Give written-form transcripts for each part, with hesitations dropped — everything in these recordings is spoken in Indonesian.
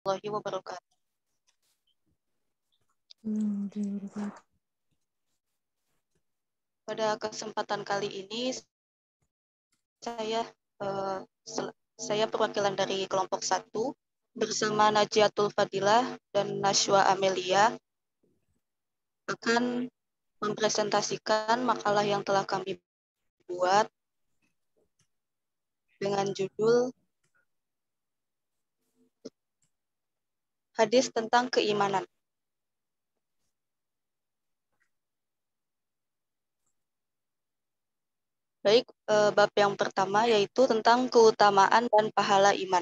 warahmatullahi wabarakatuh. Pada kesempatan kali ini saya perwakilan dari kelompok 1 bersama Najiatul Fadilah dan Nashwa Amelia akan mempresentasikan makalah yang telah kami buat dengan judul Hadis tentang Keimanan. Baik, bab yang pertama yaitu tentang keutamaan dan pahala iman.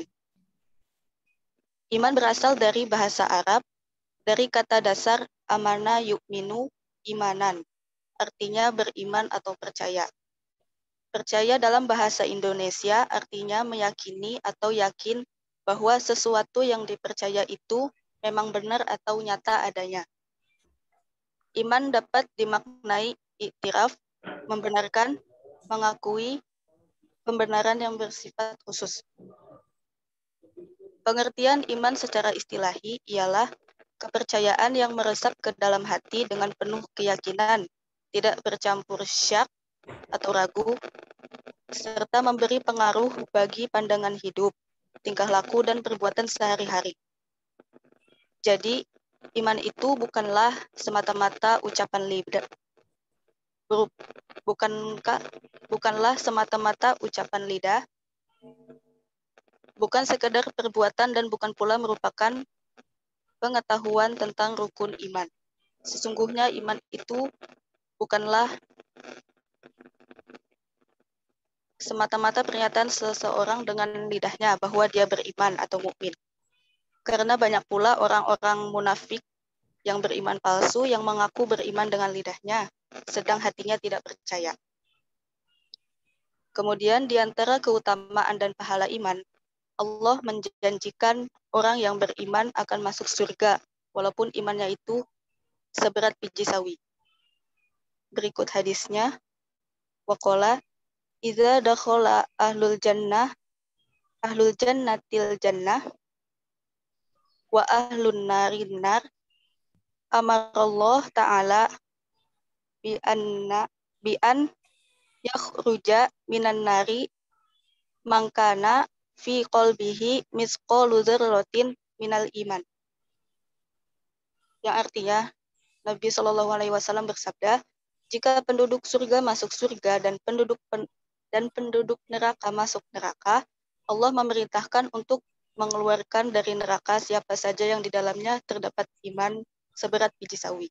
Iman berasal dari bahasa Arab, dari kata dasar amana yu'minu imanan, artinya beriman atau percaya. Percaya dalam bahasa Indonesia artinya meyakini atau yakin bahwa sesuatu yang dipercaya itu memang benar atau nyata adanya. Iman dapat dimaknai iktiraf, membenarkan, mengakui pembenaran yang bersifat khusus. Pengertian iman secara istilahi ialah kepercayaan yang meresap ke dalam hati dengan penuh keyakinan, tidak bercampur syak atau ragu, serta memberi pengaruh bagi pandangan hidup, tingkah laku, dan perbuatan sehari-hari. Jadi, iman itu bukanlah semata-mata ucapan lidah, bukanlah semata-mata ucapan lidah, bukan sekedar perbuatan, dan bukan pula merupakan pengetahuan tentang rukun iman. Sesungguhnya iman itu bukanlah semata-mata pernyataan seseorang dengan lidahnya bahwa dia beriman atau mukmin. Karena banyak pula orang-orang munafik yang beriman palsu yang mengaku beriman dengan lidahnya, sedang hatinya tidak percaya. Kemudian di antara keutamaan dan pahala iman, Allah menjanjikan orang yang beriman akan masuk surga, walaupun imannya itu seberat biji sawi. Berikut hadisnya, waqala idza dakhala ahlul jannatil jannah wa ahlun narin nar amarallah ta'ala bi an yakhruja minan nari mangkana fi qalbihi misqalu dzarratin minal iman. Yang artinya Nabi Shallallahu alaihi wasallam bersabda, jika penduduk surga masuk surga dan penduduk neraka masuk neraka, Allah memerintahkan untuk mengeluarkan dari neraka siapa saja yang di dalamnya terdapat iman seberat biji sawi.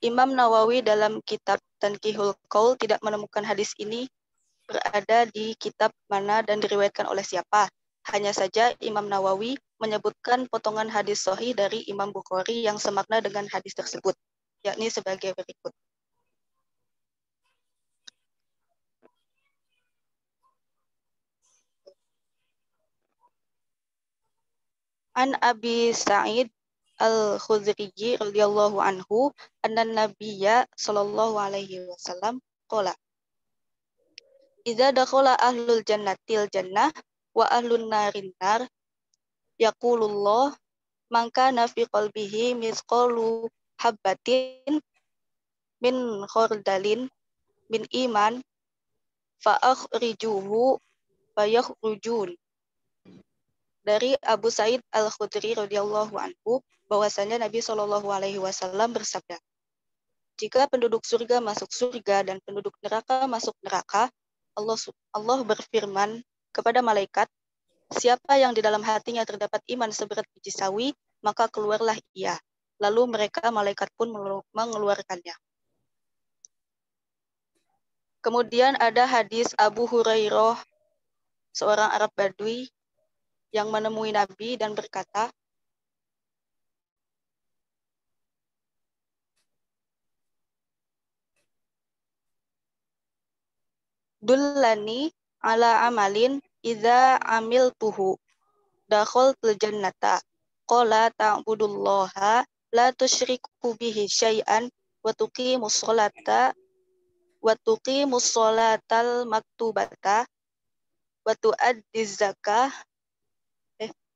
Imam Nawawi dalam kitab Tanqihul Qaul tidak menemukan hadis ini berada di kitab mana dan diriwayatkan oleh siapa. Hanya saja Imam Nawawi menyebutkan potongan hadis sahih dari Imam Bukhari yang semakna dengan hadis tersebut, yakni sebagai berikut. An Abi Sa'id Al-Khudri radhiyallahu anhu anna Nabiyya sallallahu alaihi wasallam qala idza dakhala ahlul jannatil jannah wa ahlun narin nar yaqulullah man kana fi qalbihi misqalu habbatin min khardalin min iman fa akhrijuhu fayakhrujun. Dari Abu Sa'id Al-Khudri radhiyallahu anhu bahwasanya Nabi Shallallahu alaihi wasallam bersabda, jika penduduk surga masuk surga dan penduduk neraka masuk neraka, Allah berfirman kepada malaikat, siapa yang di dalam hatinya terdapat iman seberat biji sawi, maka keluarlah ia. Lalu malaikat pun mengeluarkannya. Kemudian ada hadis Abu Hurairah, seorang Arab Badui yang menemui Nabi dan berkata, dullani ala amalin idza amiltuhu dakhaltul jannata qala ta'budullaha la tusyriku bihi syai'an wa tuqimus sholatal maktubata wa tu'addiz zakah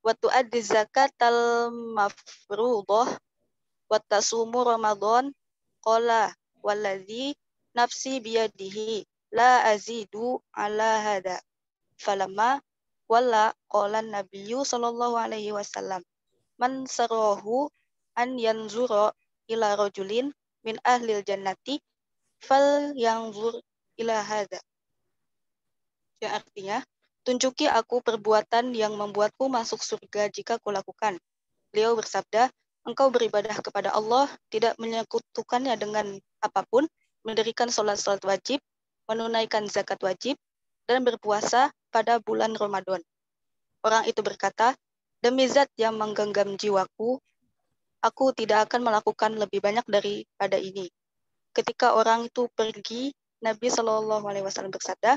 wa tu'addi zakatal mafruḍah wa tasumu Ramadan. Qala wallazi nafsi biyadihi la azidu ala hada. Falamma walla qala nabiyyu sallallahu alaihi wasallam man sarahu an yanzura ila rajulin min ahlil jannati fal yanzur ila hada. Yang artinya, tunjuki aku perbuatan yang membuatku masuk surga jika kulakukan. Beliau bersabda, engkau beribadah kepada Allah, tidak menyekutukannya dengan apapun, mendirikan sholat-sholat wajib, menunaikan zakat wajib, dan berpuasa pada bulan Ramadan. Orang itu berkata, demi zat yang menggenggam jiwaku, aku tidak akan melakukan lebih banyak daripada ini. Ketika orang itu pergi, Nabi Shallallahu Alaihi Wasallam bersabda,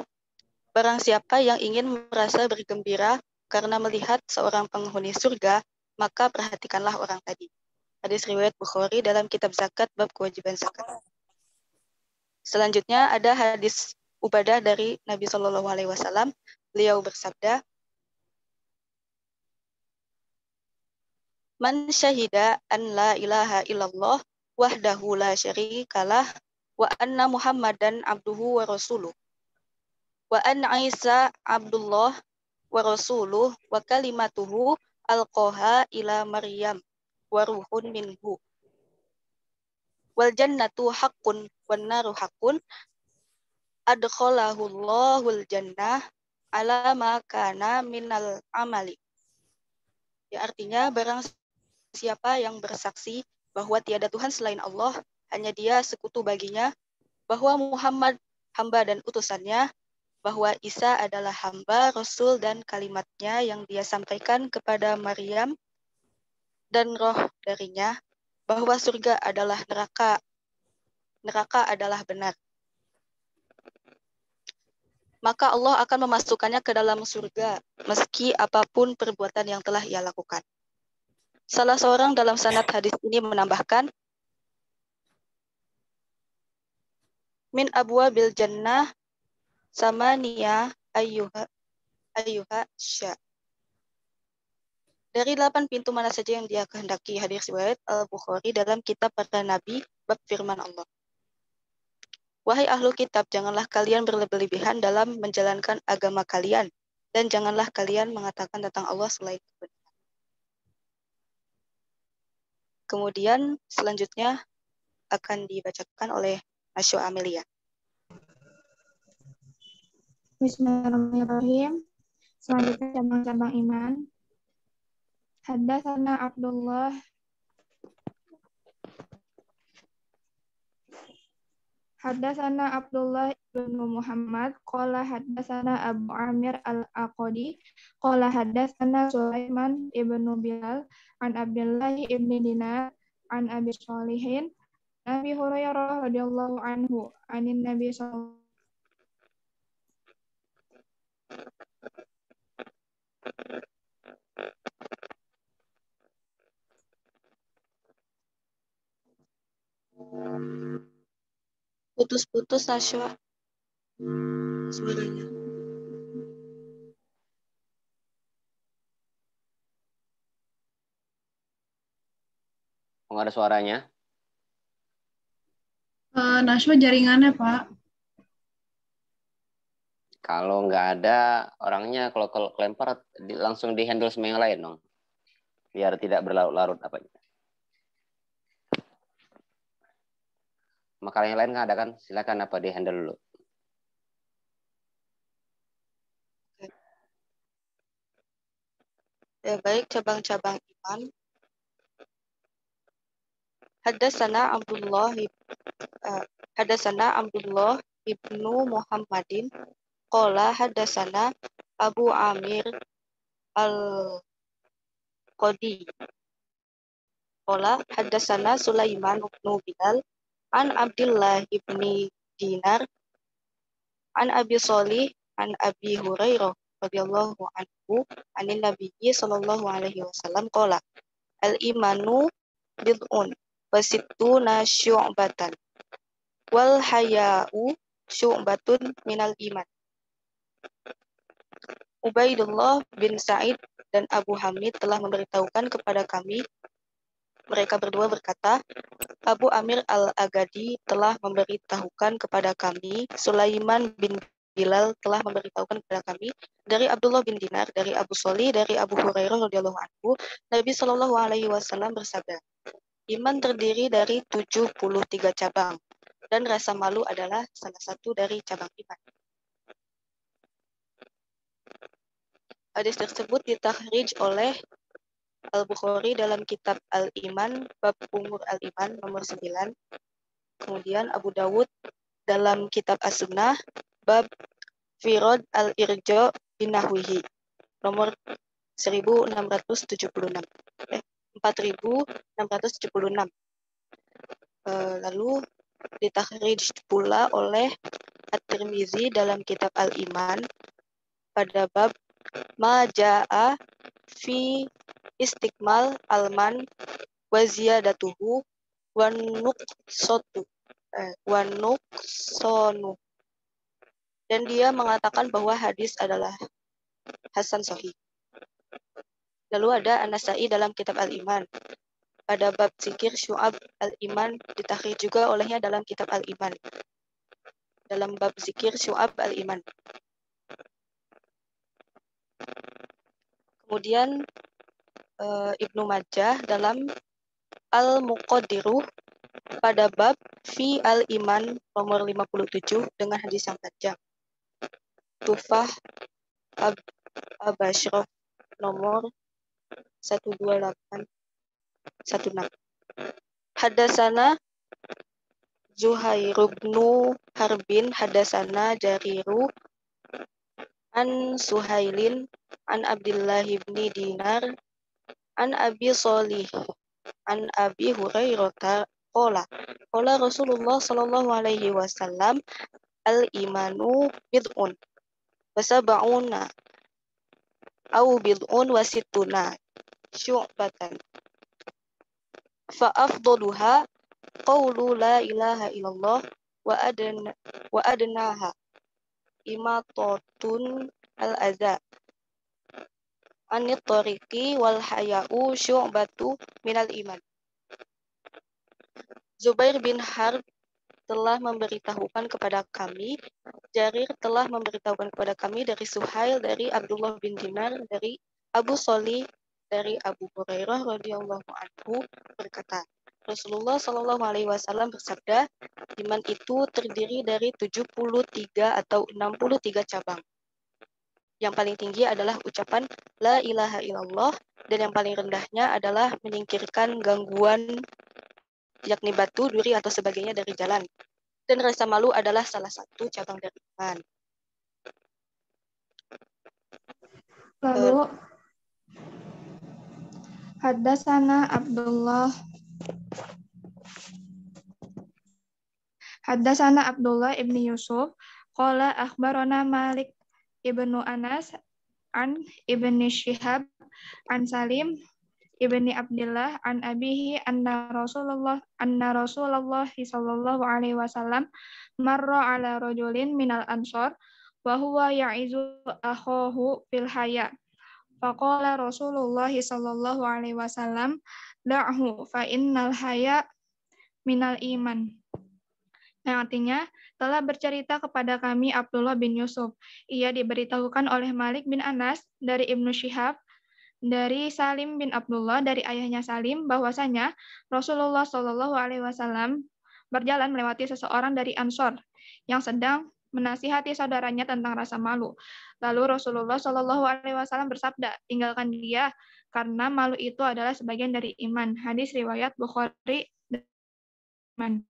barang siapa yang ingin merasa bergembira karena melihat seorang penghuni surga, maka perhatikanlah orang tadi. Hadis riwayat Bukhari dalam kitab zakat bab kewajiban zakat. Selanjutnya ada hadis Ubadah dari Nabi Shallallahu Alaihi Wasallam. Beliau bersabda, man syahida an la ilaha illallah wahdahu la syarikalah wa anna Muhammadan abduhu wa rasuluh wa anna Isa abdullah wa rasuluh wa kalimatuhu alqaha ila Maryam wa ruhun minhu wal jannatu haqqun wan naru haqqun adkhalahu Allahul jannah ala ma kana minal amali. Ya, artinya barang siapa yang bersaksi bahwa tiada Tuhan selain Allah, hanya Dia sekutu baginya, bahwa Muhammad hamba dan utusannya, bahwa Isa adalah hamba, Rasul, dan kalimatnya yang Dia sampaikan kepada Maryam dan roh darinya, bahwa surga adalah neraka, neraka adalah benar. Maka Allah akan memasukkannya ke dalam surga, meski apapun perbuatan yang telah ia lakukan. Salah seorang dalam sanad hadis ini menambahkan, min abwabil jannah samaniya ayyuha sya. Dari 8 pintu mana saja yang dia kehendaki. Hadis riwayat Al-Bukhari dalam kitab para nabi bab firman Allah. Wahai ahlu kitab, janganlah kalian berlebihan dalam menjalankan agama kalian, dan janganlah kalian mengatakan tentang Allah selain kebenaran. Kemudian selanjutnya akan dibacakan oleh Nasyo Amelia. Bismillahirrahmanirrahim. Selanjutnya cabang-cabang iman. Haddatsana Abdullah bin Muhammad qala haddatsana Abu Amir al-Aqadi qala haddatsana Sulaiman ibn Bilal an Abdullah ibn Dinar an Abi Shalihin Nabi Hurairah radhiyallahu anhu anin Nabi sallallahu Putus-putus Nasyo suaranya. Nggak ada suaranya. Naswa jaringannya, Pak. Kalau nggak ada orangnya, kalau kelempar langsung di handle sama yang lain dong, biar tidak berlarut-larut apa. Maka yang lain nggak ada kan? Silakan apa di handle dulu. Ya, baik, cabang-cabang iman. Haddatsana Abdullah ibnu Muhammadin qala haddatsana Abu Amir al-Qadi qala haddatsana Sulaiman ibnu Bilal an Abdullah ibni Dinar an Abi Shalih an Abi Hurairah radhiyallahu anhu anin Nabiyyi sallallahu alaihi wasallam qala al-imanu bid'un wa sittuna syu'batan wal haya'u syu'batun minal iman. Ubaidullah bin Sa'id dan Abu Hamid telah memberitahukan kepada kami, mereka berdua berkata, Abu Amir al-Agadi telah memberitahukan kepada kami, Sulaiman bin Bilal telah memberitahukan kepada kami, dari Abdullah bin Dinar, dari Abu Soli, dari Abu Hurairah radhiyallahu anhu, Nabi Shallallahu alaihi wasallam bersabda, iman terdiri dari 73 cabang, dan rasa malu adalah salah satu dari cabang iman. Hadis tersebut ditakhrij oleh Al-Bukhari dalam kitab Al-Iman, bab umur Al-Iman nomor 9. Kemudian Abu Dawud dalam kitab As-Sunnah, bab Firad Al-Irja binahwihi nomor 4676. 4676. Lalu ditakhrij pula oleh At-Tirmizi dalam kitab Al-Iman pada bab Ma ja'a fi istiqmal alman wa ziyadatuhu wa nuqsonu. Dan dia mengatakan bahwa hadis adalah hasan sahih. Lalu ada An-Nasa'i dalam kitab Al-Iman pada bab zikir syu'ab Al-Iman, ditakhrij juga olehnya dalam kitab Al-Iman dalam bab zikir syu'ab Al-Iman. Kemudian Ibnu Majah dalam Al-Muqaddiruh pada bab Fi Al-Iman nomor 57 dengan hadis yang panjang. Tufah Abashraf nomor 12816. Hadasana Zuhair bin Harbin hadasana Jariru an Suhailin an Abdullah bin Dinar an Abi Shalih an Abi Hurairah qala Rasulullah sallallahu alaihi wasallam al-imanu bid'un wa sab'una au bid'un wa sittuna syu'batan fa afdaluha qawlu la ilaha illallah wa adnaha imatatun al-adza anit tariqi wal haya'u syu'batu minal iman. Zubair bin Harb telah memberitahukan kepada kami, Jarir telah memberitahukan kepada kami dari Suhail, dari Abdullah bin Dinar, dari Abu Soli, dari Abu Hurairah radhiyallahu anhu berkata, Rasulullah Shallallahu alaihi wasallam bersabda, iman itu terdiri dari 73 atau 63 cabang. Yang paling tinggi adalah ucapan la ilaha illallah, dan yang paling rendahnya adalah menyingkirkan gangguan yakni batu, duri atau sebagainya dari jalan. Dan rasa malu adalah salah satu cabang dari iman. Lalu Haddatsana Abdullah ibni Yusuf qala akhbarana Malik ibnu Anas an ibni Syihab an Salim ibni Abdullah an abihi anna Rasulullah sallallahu alaihi wasallam marra ala rajulin minal ansor wa huwa ya'izu akhahu fil haya. Faqala Rasulullah sallallahu alaihi wasallam da'hu fa innal haya minal iman. Yang artinya, telah bercerita kepada kami Abdullah bin Yusuf. Ia diberitahukan oleh Malik bin Anas dari Ibnu Syihab, dari Salim bin Abdullah, dari ayahnya Salim, bahwasanya Rasulullah Shallallahu Alaihi Wasallam berjalan melewati seseorang dari Ansor yang sedang menasihati saudaranya tentang rasa malu. Lalu Rasulullah Shallallahu Alaihi Wasallam bersabda, tinggalkan dia, karena malu itu adalah sebagian dari iman. Hadis riwayat Bukhari dan Muslim.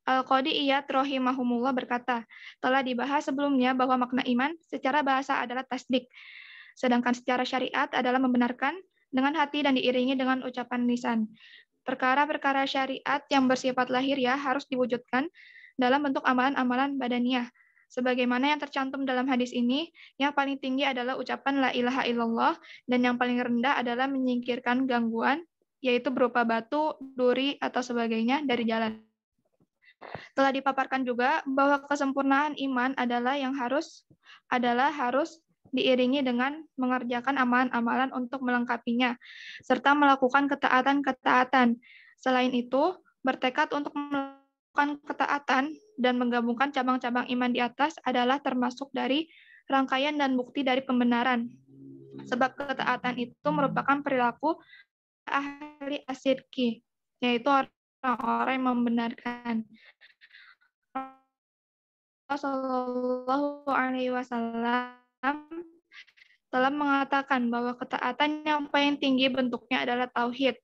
Al-Qadi Iyad rahimahumullah berkata, telah dibahas sebelumnya bahwa makna iman secara bahasa adalah tasdik, sedangkan secara syariat adalah membenarkan dengan hati dan diiringi dengan ucapan lisan. Perkara-perkara syariat yang bersifat lahiriah harus diwujudkan dalam bentuk amalan-amalan badaniah. Sebagaimana yang tercantum dalam hadis ini, yang paling tinggi adalah ucapan la ilaha illallah, dan yang paling rendah adalah menyingkirkan gangguan, yaitu berupa batu, duri, atau sebagainya dari jalan. Telah dipaparkan juga bahwa kesempurnaan iman adalah harus diiringi dengan mengerjakan amalan-amalan untuk melengkapinya, serta melakukan ketaatan-ketaatan. Selain itu, bertekad untuk melakukan ketaatan dan menggabungkan cabang-cabang iman di atas adalah termasuk dari rangkaian dan bukti dari pembenaran. Sebab ketaatan itu merupakan perilaku ahli asidki, yaitu orang-orang yang membenarkan. Sallallahu Alaihi Wasallam telah mengatakan bahwa ketaatan yang paling tinggi bentuknya adalah tauhid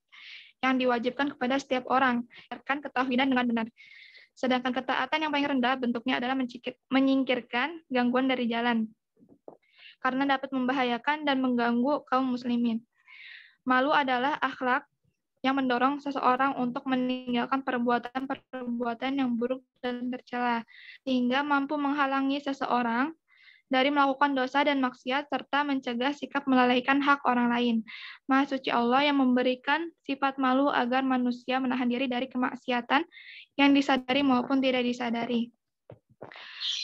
yang diwajibkan kepada setiap orang, menyingkirkan ketauhidan dengan benar. Sedangkan ketaatan yang paling rendah bentuknya adalah menyingkirkan gangguan dari jalan, karena dapat membahayakan dan mengganggu kaum muslimin. Malu adalah akhlak yang mendorong seseorang untuk meninggalkan perbuatan-perbuatan yang buruk dan tercela, sehingga mampu menghalangi seseorang dari melakukan dosa dan maksiat, serta mencegah sikap melalaikan hak orang lain. Maha suci Allah yang memberikan sifat malu agar manusia menahan diri dari kemaksiatan yang disadari maupun tidak disadari.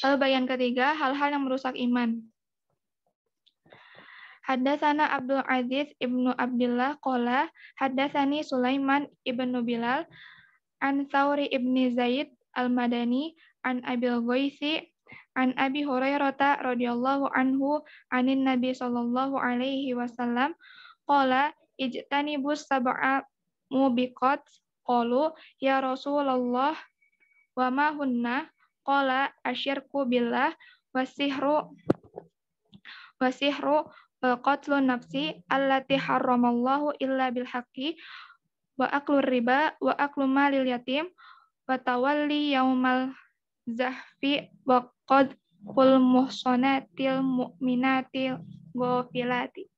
Lalu bagian ketiga, hal-hal yang merusak iman. Haddatsana Abdul Aziz ibnu Abdullah qala haddatsani Sulaiman ibnu Bilal an Thawri ibni Zaid al-Madani an Abil Ghaisi an Abi Hurairah radhiyallahu anhu anin Nabi sallallahu alaihi wasallam qala ijtanibus sab'a mubiqat qalu ya Rasulullah wa ma hunna qala asyirku billah wasihru qatlun nafsi allati harramallahu illa bil haqqi wa aklur riba wa aklu malil yatim wa tawalli yaumal zahfi wa qadful muhsanatil mu'minatil ghafilati.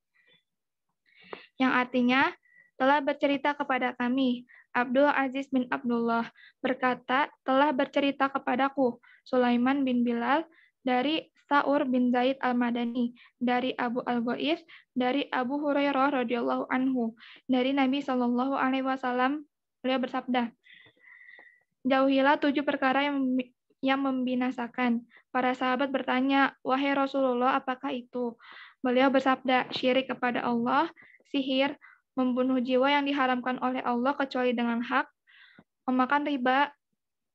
Yang artinya, telah bercerita kepada kami Abdul Aziz bin Abdullah berkata, telah bercerita kepadaku Sulaiman bin Bilal dari Sa'ur bin Zaid al-Madani, dari Abu al-Ghais, dari Abu Hurairah radhiyallahu anhu, dari Nabi sallallahu alaihi wasallam, beliau bersabda, jauhilah 7 perkara yang membinasakan. Para sahabat bertanya, wahai Rasulullah, apakah itu? Beliau bersabda, syirik kepada Allah, sihir, membunuh jiwa yang diharamkan oleh Allah kecuali dengan hak, memakan riba,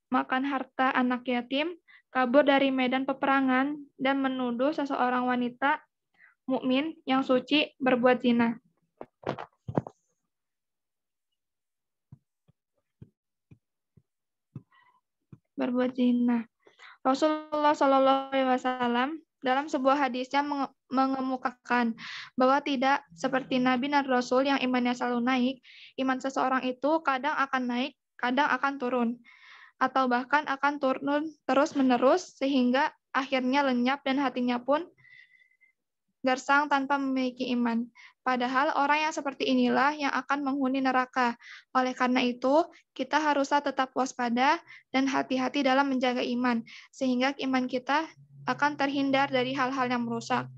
makan harta anak yatim, kabur dari medan peperangan, dan menuduh seseorang wanita mukmin yang suci berbuat zina. Rasulullah Shallallahu Alaihi Wasallam dalam sebuah hadisnya mengemukakan bahwa tidak seperti Nabi dan Rasul yang imannya selalu naik, iman seseorang itu kadang akan naik, kadang akan turun, atau bahkan akan turun terus-menerus sehingga akhirnya lenyap dan hatinya pun gersang tanpa memiliki iman. Padahal orang yang seperti inilah yang akan menghuni neraka. Oleh karena itu, kita haruslah tetap waspada dan hati-hati dalam menjaga iman, sehingga iman kita akan terhindar dari hal-hal yang merusak.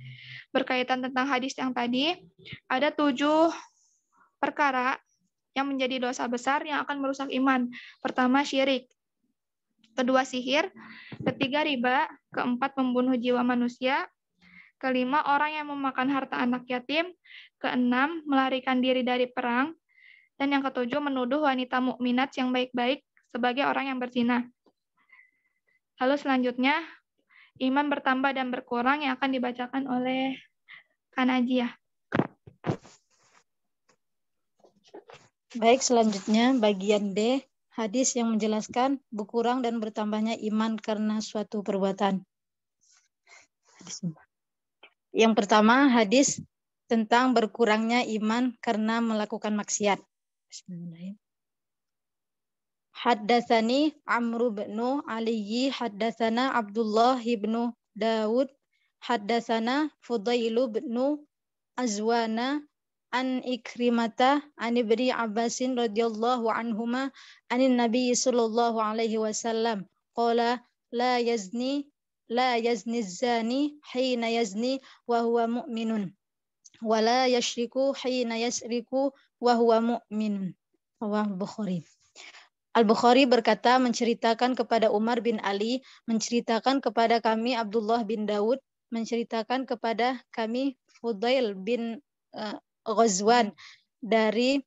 Berkaitan tentang hadis yang tadi, ada 7 perkara yang menjadi dosa besar yang akan merusak iman. Pertama, syirik. Kedua, sihir. Ketiga, riba. Keempat, membunuh jiwa manusia. Kelima, orang yang memakan harta anak yatim. Keenam, melarikan diri dari perang. Dan yang ketujuh, menuduh wanita mukminat yang baik-baik sebagai orang yang berzina. Lalu selanjutnya, iman bertambah dan berkurang yang akan dibacakan oleh Kanajiyah. Baik, selanjutnya bagian D, hadis yang menjelaskan berkurang dan bertambahnya iman karena suatu perbuatan. Yang pertama, hadis tentang berkurangnya iman karena melakukan maksiat. Bismillahirrahmanirrahim. Haddatsani Amru bin Ali, haddatsana Abdullah bin Daud, haddatsana Fudailu bin Azwana an Ikrimata an Ibni Abbasin radhiyallahu anhuma anin Nabi sallallahu alaihi wasallam qala la yazni az-zani hina yazni wa huwa mu'minun wa la yashriku hina yasriku wa huwa mu'minun. Rawahu Bukhari. Al-Bukhari berkata, menceritakan kepada Umar bin Ali, menceritakan kepada kami Abdullah bin Daud, menceritakan kepada kami Fudail bin Ghazwan dari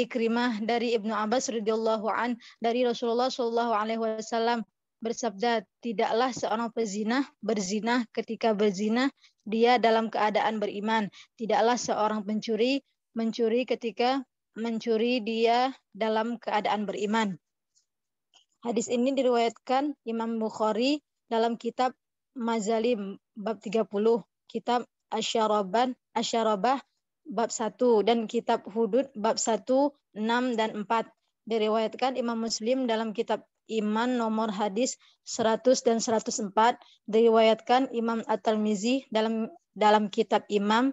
Ikrimah, dari Ibnu Abbas radhiyallahu an, dari Rasulullah shallallahu alaihi wasallam bersabda, tidaklah seorang pezina berzina ketika berzina dia dalam keadaan beriman, tidaklah seorang pencuri mencuri ketika mencuri dia dalam keadaan beriman. Hadis ini diriwayatkan Imam Bukhari dalam kitab Mazalim bab 30, kitab Asyarabah bab 1 dan kitab Hudud bab 1, 6 dan 4. Diriwayatkan Imam Muslim dalam kitab Iman nomor hadis 100 dan 104. Diriwayatkan Imam At-Tirmizi dalam kitab Iman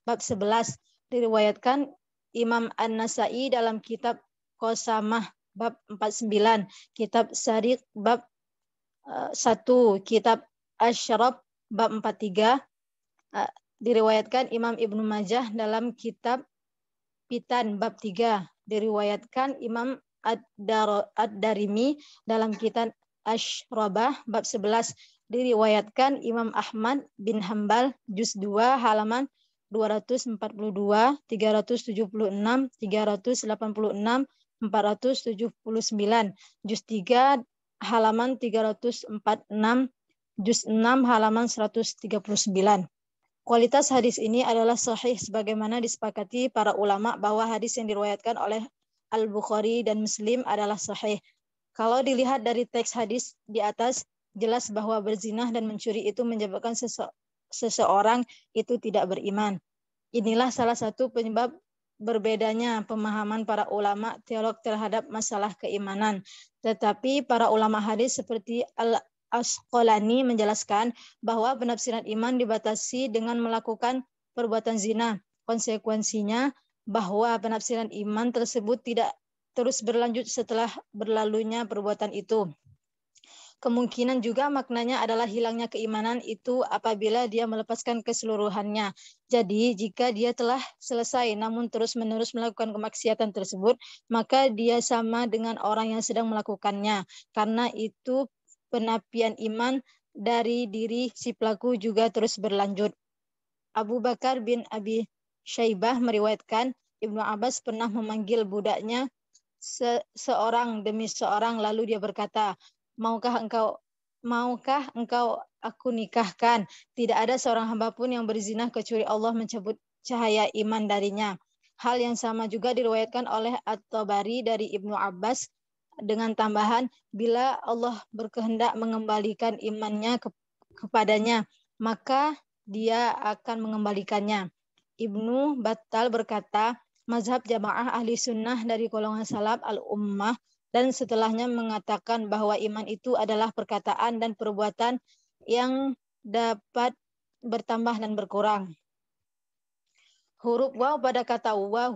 bab 11. Diriwayatkan Imam An-Nasai dalam kitab Qasamah bab 49, kitab Sariq bab 1, kitab Asyraf bab 43. Diriwayatkan Imam Ibnu Majah dalam kitab Fitan bab 3. Diriwayatkan Imam Ad-Darimi dalam kitab Asyrabah bab 11. Diriwayatkan Imam Ahmad bin Hambal juz 2 halaman 242, 376, 386, 479, juz 3 halaman 346, juz 6 halaman 139. Kualitas hadis ini adalah sahih sebagaimana disepakati para ulama bahwa hadis yang diriwayatkan oleh Al-Bukhari dan Muslim adalah sahih. Kalau dilihat dari teks hadis di atas, jelas bahwa berzinah dan mencuri itu menyebabkan seseorang itu tidak beriman. Inilah salah satu penyebab berbedanya pemahaman para ulama teolog terhadap masalah keimanan. Tetapi para ulama hadis seperti Al-Asqalani menjelaskan bahwa penafsiran iman dibatasi dengan melakukan perbuatan zina. Konsekuensinya bahwa penafsiran iman tersebut tidak terus berlanjut setelah berlalunya perbuatan itu. Kemungkinan juga maknanya adalah hilangnya keimanan itu apabila dia melepaskan keseluruhannya. Jadi jika dia telah selesai namun terus-menerus melakukan kemaksiatan tersebut, maka dia sama dengan orang yang sedang melakukannya. Karena itu penapian iman dari diri si pelaku juga terus berlanjut. Abu Bakar bin Abi Syaibah meriwayatkan Ibnu Abbas pernah memanggil budaknya seorang demi seorang, lalu dia berkata, Maukah engkau aku nikahkan? Tidak ada seorang hamba pun yang berzina kecuali Allah mencabut cahaya iman darinya. Hal yang sama juga diriwayatkan oleh At-Tabari dari Ibnu Abbas dengan tambahan, bila Allah berkehendak mengembalikan imannya kepadanya, maka dia akan mengembalikannya. Ibnu Battal berkata, mazhab jamaah ahli sunnah dari golongan salaf al-ummah dan setelahnya mengatakan bahwa iman itu adalah perkataan dan perbuatan yang dapat bertambah dan berkurang. Huruf waw pada kata wa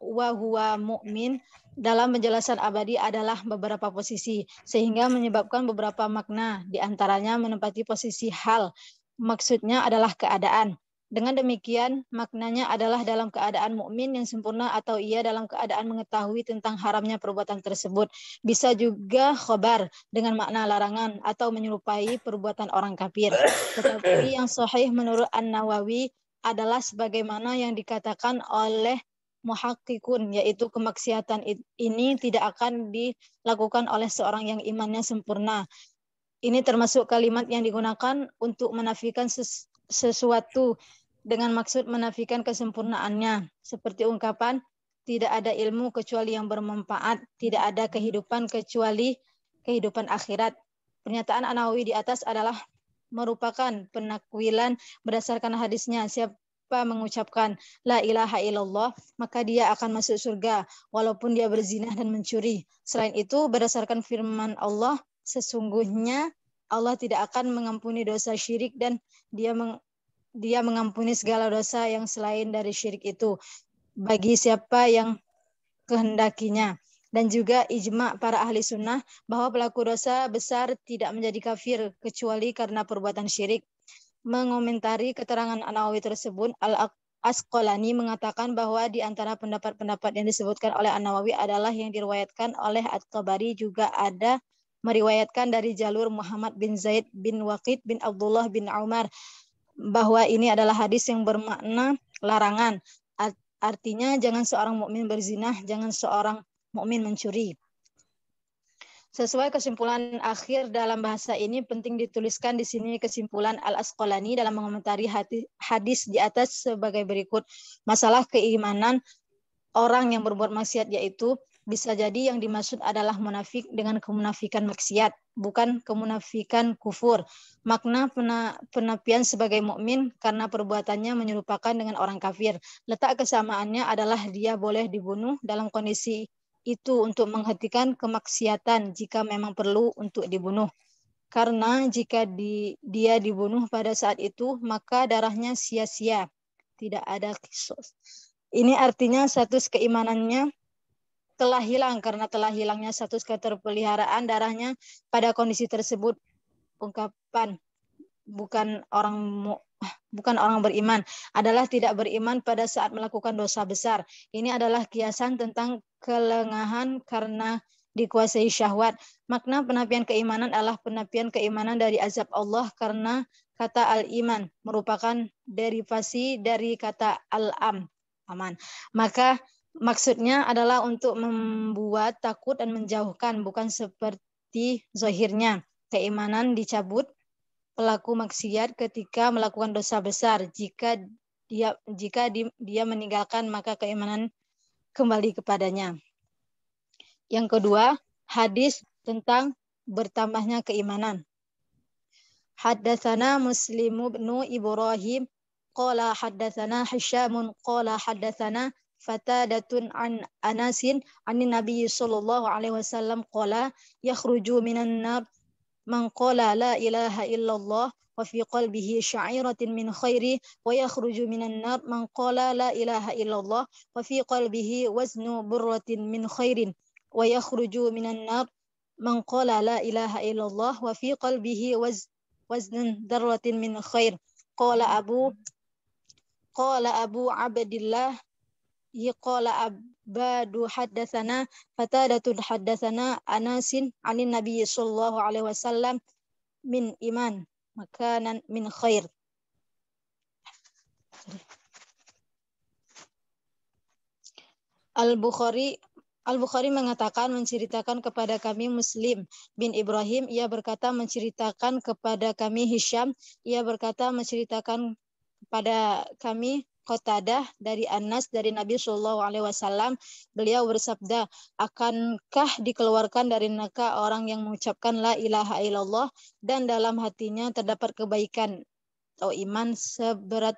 huwa mu'min dalam penjelasan abadi adalah beberapa posisi, sehingga menyebabkan beberapa makna, diantaranya menempati posisi hal. Maksudnya adalah keadaan. Dengan demikian, maknanya adalah dalam keadaan mukmin yang sempurna atau ia dalam keadaan mengetahui tentang haramnya perbuatan tersebut. Bisa juga khobar dengan makna larangan atau menyerupai perbuatan orang kafir. Tetapi yang sahih menurut An-Nawawi adalah sebagaimana yang dikatakan oleh muhakkikun, yaitu kemaksiatan ini tidak akan dilakukan oleh seorang yang imannya sempurna. Ini termasuk kalimat yang digunakan untuk menafikan sesuatu dengan maksud menafikan kesempurnaannya, seperti ungkapan tidak ada ilmu kecuali yang bermanfaat, tidak ada kehidupan kecuali kehidupan akhirat. Pernyataan An-Nawawi di atas adalah merupakan penakwilan berdasarkan hadisnya. Siapa mengucapkan la ilaha illallah, maka dia akan masuk surga walaupun dia berzina dan mencuri. Selain itu, berdasarkan firman Allah, sesungguhnya Allah tidak akan mengampuni dosa syirik dan dia mengampuni segala dosa yang selain dari syirik itu bagi siapa yang kehendakinya. Dan juga ijma para ahli sunnah bahwa pelaku dosa besar tidak menjadi kafir kecuali karena perbuatan syirik. Mengomentari keterangan An-Nawawi tersebut, Asqalani mengatakan bahwa di antara pendapat-pendapat yang disebutkan oleh An-Nawawi adalah yang diriwayatkan oleh At-Tabari juga ada meriwayatkan dari jalur Muhammad bin Zaid bin Waqid bin Abdullah bin Umar bahwa ini adalah hadis yang bermakna larangan. Artinya jangan seorang mukmin berzinah, jangan seorang mukmin mencuri. Sesuai kesimpulan akhir dalam bahasa ini, penting dituliskan di sini kesimpulan Al-Asqalani dalam mengomentari hadis di atas sebagai berikut. Masalah keimanan orang yang berbuat maksiat yaitu bisa jadi yang dimaksud adalah munafik dengan kemunafikan maksiat, bukan kemunafikan kufur. Makna penafian sebagai mukmin karena perbuatannya menyerupakan dengan orang kafir. Letak kesamaannya adalah dia boleh dibunuh dalam kondisi itu untuk menghentikan kemaksiatan jika memang perlu untuk dibunuh. Karena jika dia dibunuh pada saat itu, maka darahnya sia-sia. Tidak ada kisos. Ini artinya status keimanannya telah hilang karena telah hilangnya status keterpeliharaan darahnya pada kondisi tersebut. Ungkapan bukan orang beriman adalah tidak beriman pada saat melakukan dosa besar. Ini adalah kiasan tentang kelengahan karena dikuasai syahwat. Makna penafian keimanan adalah penafian keimanan dari azab Allah karena kata al-iman merupakan derivasi dari kata al-am, aman. Maka maksudnya adalah untuk membuat takut dan menjauhkan, bukan seperti zahirnya. Keimanan dicabut pelaku maksiat ketika melakukan dosa besar. Jika dia meninggalkan, maka keimanan kembali kepadanya. Yang kedua, hadis tentang bertambahnya keimanan. Haddatsana Muslim bin Ibrahim qala haddatsana Hisyamun qala haddatsana Fatadatun an Anasin anin Nabi sallallahu alaihi wasallam qala yakhruju minan nar man qala la ilaha illallah wa fi qalbihi sya'iratin min khairi wa yakhruju minan nar man qala la ilaha illallah wa fi qalbihi waznu burratin min khairin wa yakhruju minan nar man qala la ilaha illallah wa fi qalbihi waznun darratin min khair. Qala Abu Abdillah qala Abadu haddatsana Fatadatun haddatsana Anasin anin Nabi sallallahu alaihi wasallam min iman makanan min khair. Al-Bukhari mengatakan menceritakan kepada kami Muslim bin Ibrahim, ia berkata menceritakan kepada kami Hisyam, ia berkata menceritakan kepada kami Qatadah dari Anas dari Nabi Shallallahu Alaihi Wasallam, beliau bersabda, akankah dikeluarkan dari neraka orang yang mengucapkan la ilaha illallah dan dalam hatinya terdapat kebaikan atau iman seberat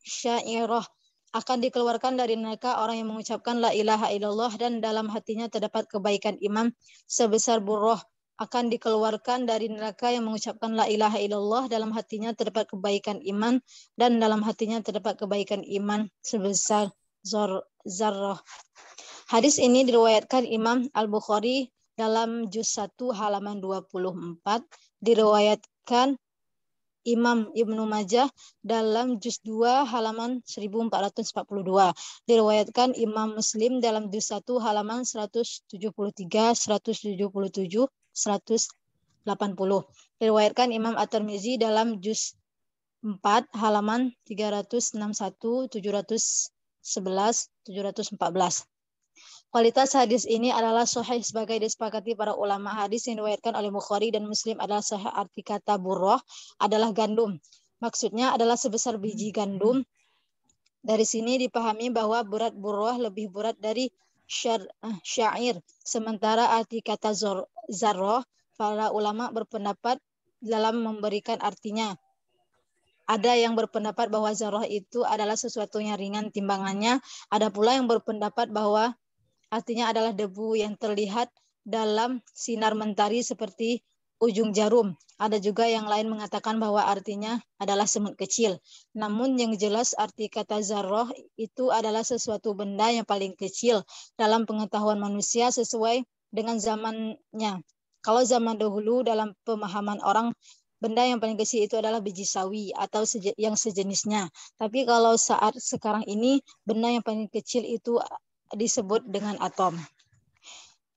syairah. Akan dikeluarkan dari neraka orang yang mengucapkan la ilaha illallah dan dalam hatinya terdapat kebaikan iman sebesar burroh. Akan dikeluarkan dari neraka yang mengucapkan la ilaha illallah dalam hatinya terdapat kebaikan iman dan dalam hatinya terdapat kebaikan iman sebesar zarrah. Hadis ini diriwayatkan Imam Al-Bukhari dalam juz 1 halaman 24, diriwayatkan Imam Ibnu Majah dalam juz 2 halaman 1442, diriwayatkan Imam Muslim dalam juz 1 halaman 173, 177, 180. Diriwayatkan Imam At-Tirmizi dalam juz 4 halaman 361, 711, 714. Kualitas hadis ini adalah sahih sebagai disepakati para ulama. Hadis yang diriwayatkan oleh Bukhari dan Muslim adalah sahih. Arti kata burroh adalah gandum. Maksudnya adalah sebesar biji gandum. Dari sini dipahami bahwa berat burroh lebih berat dari syair. Sementara arti kata zarroh, para ulama berpendapat dalam memberikan artinya. Ada yang berpendapat bahwa zarroh itu adalah sesuatu yang ringan timbangannya. Ada pula yang berpendapat bahwa artinya adalah debu yang terlihat dalam sinar mentari seperti ujung jarum. Ada juga yang lain mengatakan bahwa artinya adalah semut kecil. Namun yang jelas arti kata zarroh itu adalah sesuatu benda yang paling kecil dalam pengetahuan manusia sesuai dengan zamannya. Kalau zaman dahulu dalam pemahaman orang benda yang paling kecil itu adalah biji sawi atau yang sejenisnya. Tapi kalau saat sekarang ini, benda yang paling kecil itu disebut dengan atom.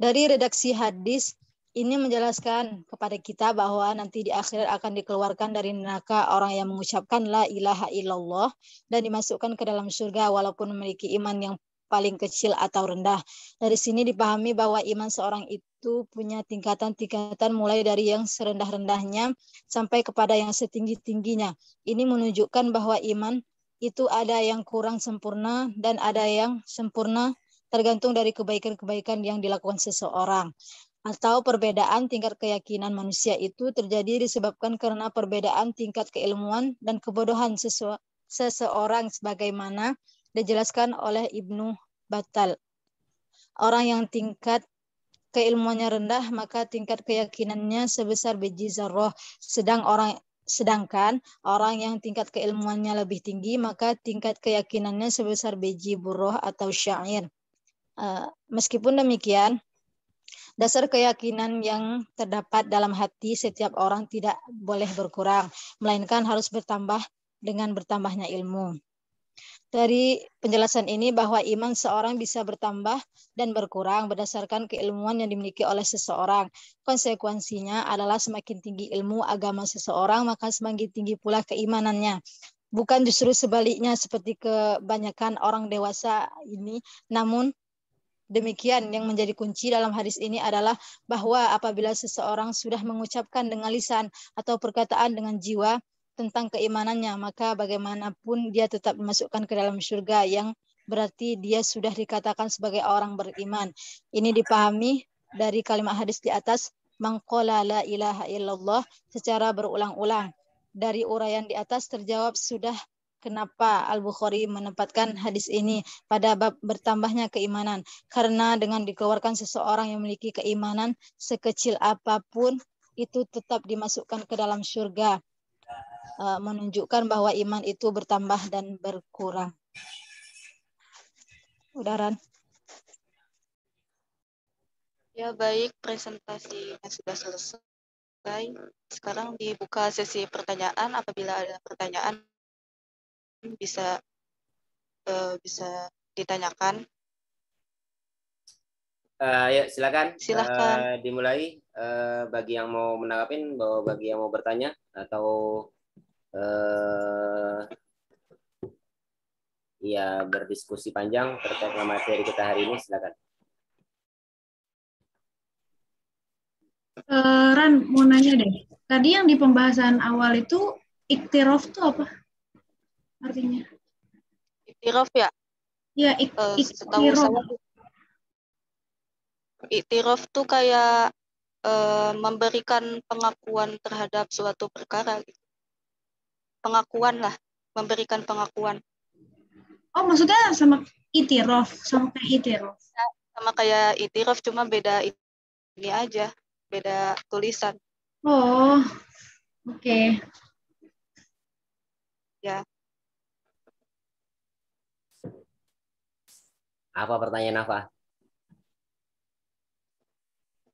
Dari redaksi hadis ini menjelaskan kepada kita bahwa nanti di akhirat akan dikeluarkan dari neraka orang yang mengucapkan la ilaha illallah dan dimasukkan ke dalam surga walaupun memiliki iman yang paling kecil atau rendah. Dari sini dipahami bahwa iman seorang itu punya tingkatan-tingkatan mulai dari yang serendah-rendahnya sampai kepada yang setinggi-tingginya. Ini menunjukkan bahwa iman itu ada yang kurang sempurna dan ada yang sempurna tergantung dari kebaikan-kebaikan yang dilakukan seseorang. Atau perbedaan tingkat keyakinan manusia itu terjadi disebabkan karena perbedaan tingkat keilmuan dan kebodohan seseorang sebagaimana dijelaskan oleh Ibnu Battal. Orang yang tingkat keilmuannya rendah maka tingkat keyakinannya sebesar biji zarrah, sedangkan orang yang tingkat keilmuannya lebih tinggi maka tingkat keyakinannya sebesar biji burroh atau syair. Meskipun demikian, dasar keyakinan yang terdapat dalam hati setiap orang tidak boleh berkurang, melainkan harus bertambah dengan bertambahnya ilmu. Dari penjelasan ini bahwa iman seorang bisa bertambah dan berkurang berdasarkan keilmuan yang dimiliki oleh seseorang. Konsekuensinya adalah semakin tinggi ilmu agama seseorang, maka semakin tinggi pula keimanannya. Bukan justru sebaliknya seperti kebanyakan orang dewasa ini, namun demikian yang menjadi kunci dalam hadis ini adalah bahwa apabila seseorang sudah mengucapkan dengan lisan atau perkataan dengan jiwa tentang keimanannya, maka bagaimanapun dia tetap dimasukkan ke dalam surga, yang berarti dia sudah dikatakan sebagai orang beriman. Ini dipahami dari kalimat hadis di atas, man qala la ilaha illallah, secara berulang-ulang. Dari uraian di atas terjawab sudah kenapa Al-Bukhari menempatkan hadis ini pada bab bertambahnya keimanan. Karena dengan dikeluarkan seseorang yang memiliki keimanan sekecil apapun, itu tetap dimasukkan ke dalam surga. Menunjukkan bahwa iman itu bertambah dan berkurang. Udaran. Ya baik, presentasinya sudah selesai. Sekarang dibuka sesi pertanyaan. Apabila ada pertanyaan bisa ditanyakan. Ya silakan. Silakan. Dimulai. Bagi yang mau menanggapin, bagi yang mau bertanya atau ya berdiskusi panjang terkait dengan materi kita hari ini, silakan. Ran, mau nanya deh. Tadi yang di pembahasan awal itu iktiraf itu apa artinya? Iktiraf ya? Ya, setahu saya iktiraf tuh kayak memberikan pengakuan terhadap suatu perkara. Pengakuan lah, memberikan pengakuan. Oh, maksudnya sama itiraf, sama kayak itiraf. Sama kayak itiraf, cuma beda ini aja, beda tulisan. Oh, oke. Ya. Apa pertanyaan apa?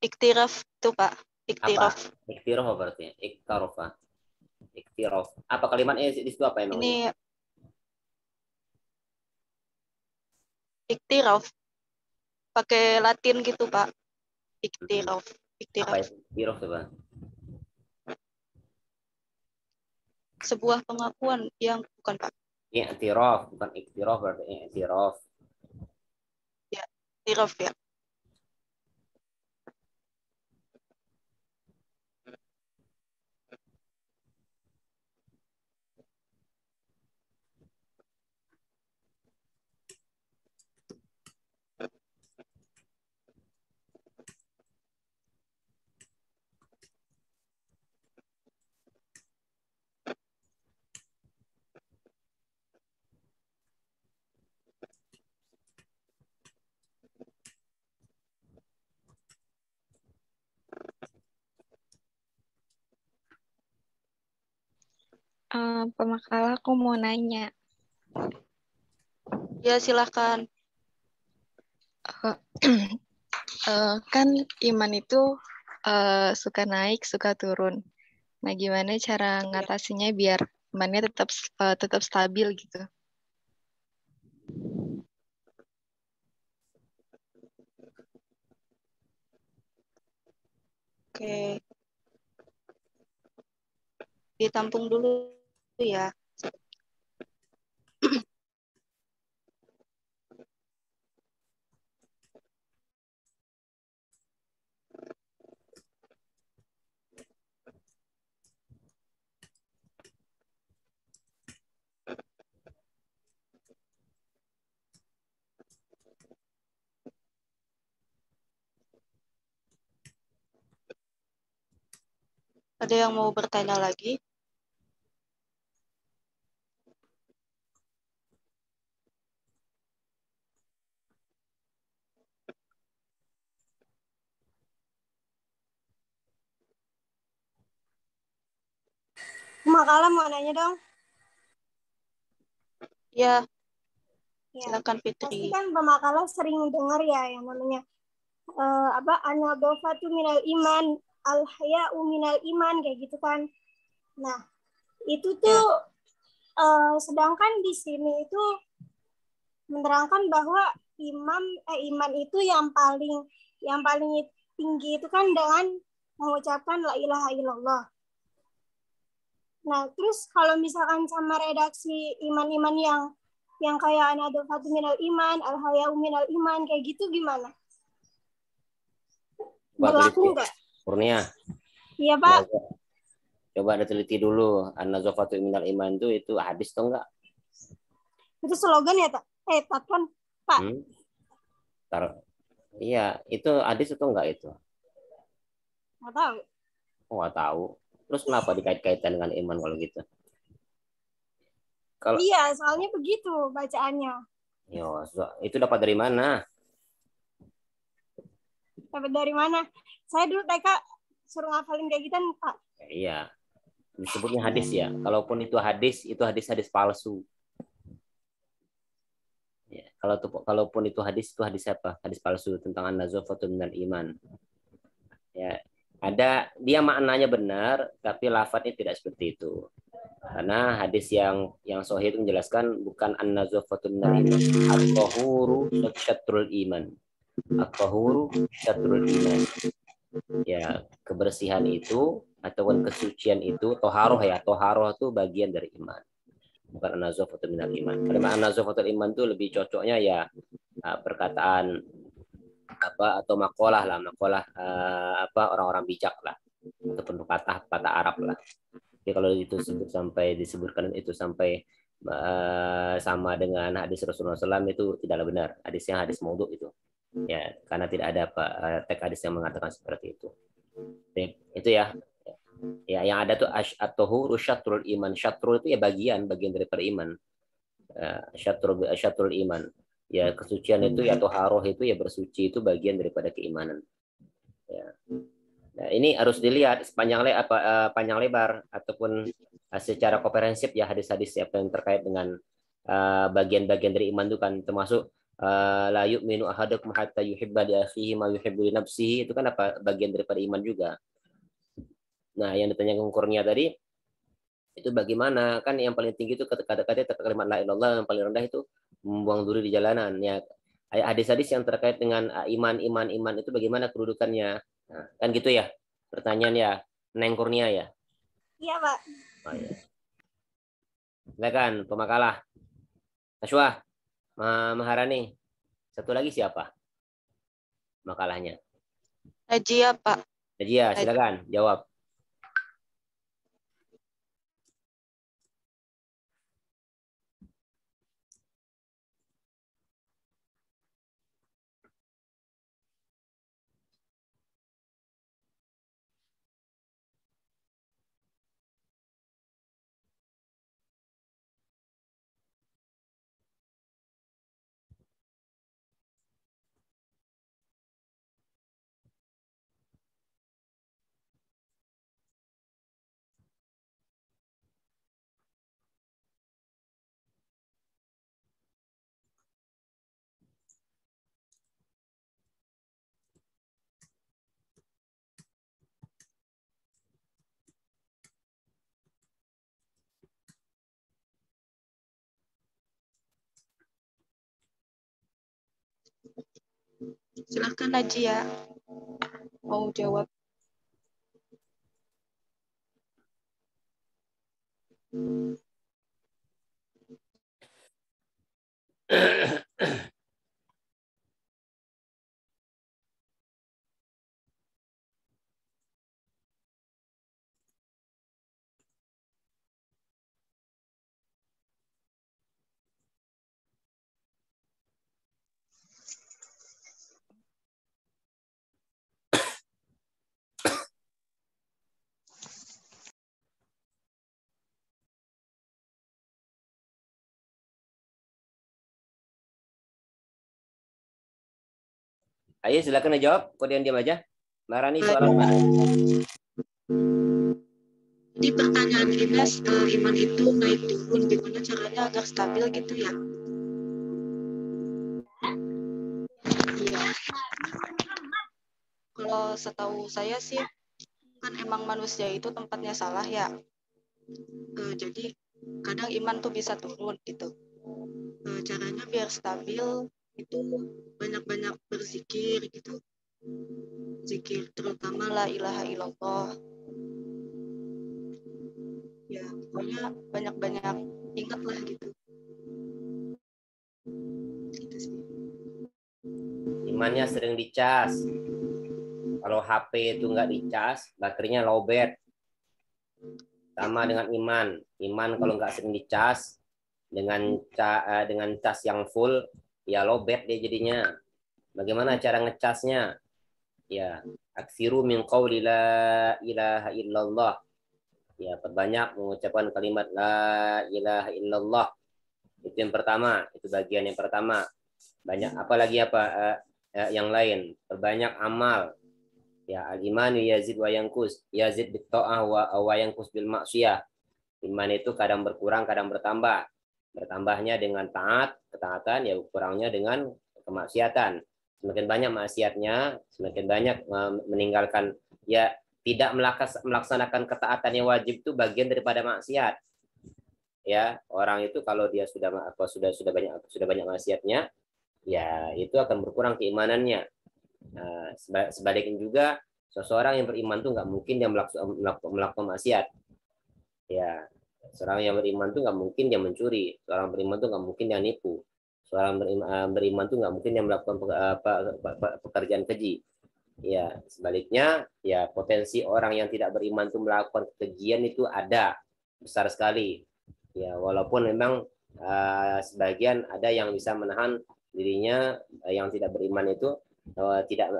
Iktiraf tuh Pak. Iktiraf. Apa? Iktiraf apa artinya? Iktiraf. Iktiraf. Apa kalimatnya di situ apa emang? Ini iktiraf. Pakai Latin gitu Pak. Iktiraf. Apa itu? Iktiraf coba. Sebuah pengakuan yang bukan Pak. Iktiraf, bukan iktiraf berarti iktiraf. Ya, iktiraf ya. Pemakala aku mau nanya. Ya silakan. Kan iman itu suka naik, suka turun. Nah, gimana cara ngatasinnya biar imannya tetap stabil gitu? Oke, ditampung dulu ya. Ada yang mau bertanya lagi? Makalah mau nanya dong. Ya, Ya, silakan pasti Fitri. kan pemakalah sering dengar ya yang namanya an-nadhafatu minal iman, al-haya'u minal iman kayak gitu kan. Nah, itu tuh sedangkan di sini itu menerangkan bahwa iman itu yang paling tinggi itu kan dengan mengucapkan la ilaha illallah. Nah, terus kalau misalkan sama redaksi iman-iman yang kayak an-nadhafatu minal iman, al-haya'u minal iman kayak gitu gimana? Berlaku nggak? Kurnia. Iya, Pak. Coba diteliti dulu. An-nazafatu minal iman itu hadis atau enggak? Itu slogan ya, tak? Kan, Pak. Iya, itu hadis atau enggak itu? Nggak tahu. Oh, nggak tahu. Terus kenapa dikait-kaitkan dengan iman kalau gitu? Kalau iya, soalnya begitu bacaannya. Yo, itu dapat dari mana? Dapat dari mana? Saya dulu TK suruh ngafalin kayak gitu, Pak. Iya, disebutnya hadis ya. Kalaupun itu hadis palsu. Ya, kalaupun itu hadis apa? Hadis palsu tentang an-nazafatu minal iman. Ya, dia maknanya benar, tapi lafadznya tidak seperti itu. Karena hadis yang sahih itu menjelaskan bukan an-nazafatu minal iman, at-tahuru syatrul iman. At-tahuru syatrul iman. Ya, kebersihan itu ataupun kesucian itu toharoh ya. Toharoh itu bagian dari iman. Bukan an-nazafatu minal iman. Kalimat an-nazafatu iman itu lebih cocoknya ya perkataan atau makalah orang-orang bijak lah ataupun patah Arab lah. Jadi kalau itu disebutkan itu sampai sama dengan hadis Rasulullah SAW itu tidaklah benar. Hadisnya hadis maudhu itu. Ya, karena tidak ada teks hadis yang mengatakan seperti itu. Itu ya. Ya, yang ada tuh at-tahuru syatrul iman. Syatrul itu ya bagian daripada iman. Syatrul iman. Ya, kesucian itu ya toharoh itu ya bersuci itu bagian daripada keimanan. Ya. Nah, ini harus dilihat panjang lebar ataupun secara komprehensif ya hadis-hadis yang terkait dengan bagian-bagian dari iman itu kan termasuk la yu'minu ahadukum hatta yuhibba li akhihi ma yuhibbu li nafsihi itu kan apa bagian daripada iman juga. Nah, yang ditanyakan Kurnia tadi itu bagaimana kan yang paling tinggi itu kata-kata kalimat la ilallah, yang paling rendah itu membuang duri di jalanan ya. Hadis-hadis yang terkait dengan iman itu bagaimana kedudukannya. Nah, kan gitu ya pertanyaan ya Neng Kurnia ya. Iya, Pak. Oh, ya. Silakan pemakalah Nashwa Maharani. Satu lagi siapa makalahnya? Najia, Pak. Najia, silakan jawab. Silahkan Najia mau jawab. Ayo silakan dijawab. Kok dia diam aja? Mbak Rani soal apa? Di pertanyaan Ines, iman itu naik turun, gimana caranya agar stabil gitu ya? Iya. Kalau setahu saya sih, kan emang manusia itu tempatnya salah ya. Jadi kadang iman tuh bisa turun gitu. Caranya biar stabil itu banyak-banyak berzikir gitu. Zikir terutama la ilaha illallah. Ya pokoknya banyak-banyak ingat lah gitu. Gitu sih. Imannya sering dicas. Kalau HP itu nggak dicas, baterainya lowbat. Sama dengan iman. Iman kalau nggak sering dicas, dengan cas yang full, ya lowbat dia jadinya. Bagaimana cara ngecasnya? Ya, aksiru min qawli la ilaha illallah. Ya, perbanyak mengucapkan kalimat la ilaha illallah. Itu yang pertama, itu bagian yang pertama. Banyak apalagi yang lain, perbanyak amal. Ya, al-imanu yazid wa yanqus, yazid bit ta'ah wa yanqus bil maksiyah. Iman itu kadang berkurang, kadang bertambah. Bertambahnya dengan ketaatan, ya kurangnya dengan kemaksiatan. Semakin banyak maksiatnya, semakin banyak meninggalkan, ya tidak melaksanakan ketaatan yang wajib itu bagian daripada maksiat. Ya, orang itu kalau dia sudah banyak maksiatnya, ya itu akan berkurang keimanannya. Nah, sebaliknya juga seseorang yang beriman tuh nggak mungkin dia melakukan maksiat. Ya, seorang yang beriman tuh nggak mungkin dia mencuri. Seorang beriman tuh nggak mungkin dia nipu. Seorang beriman tuh nggak mungkin dia melakukan pekerjaan keji. Ya, sebaliknya, ya potensi orang yang tidak beriman tuh melakukan kekejian itu ada besar sekali. Ya, walaupun memang sebagian ada yang bisa menahan dirinya yang tidak beriman itu tidak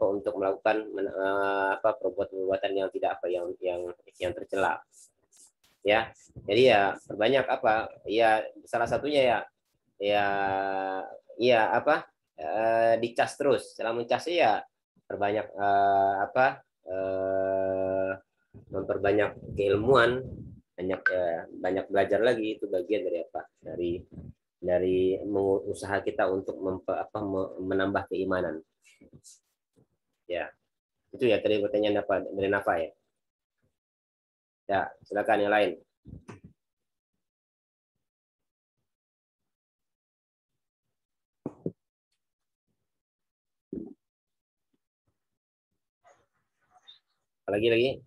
untuk melakukan perbuatan yang tidak yang tercela. Ya, jadi ya perbanyak ya salah satunya dicas terus. Setelah mencas ya perbanyak memperbanyak keilmuan, banyak belajar lagi. Itu bagian dari dari usaha kita untuk menambah keimanan. Ya, itu ya tadi pertanyaan dari Nafa ya. Ya, silakan yang lain. Lagi.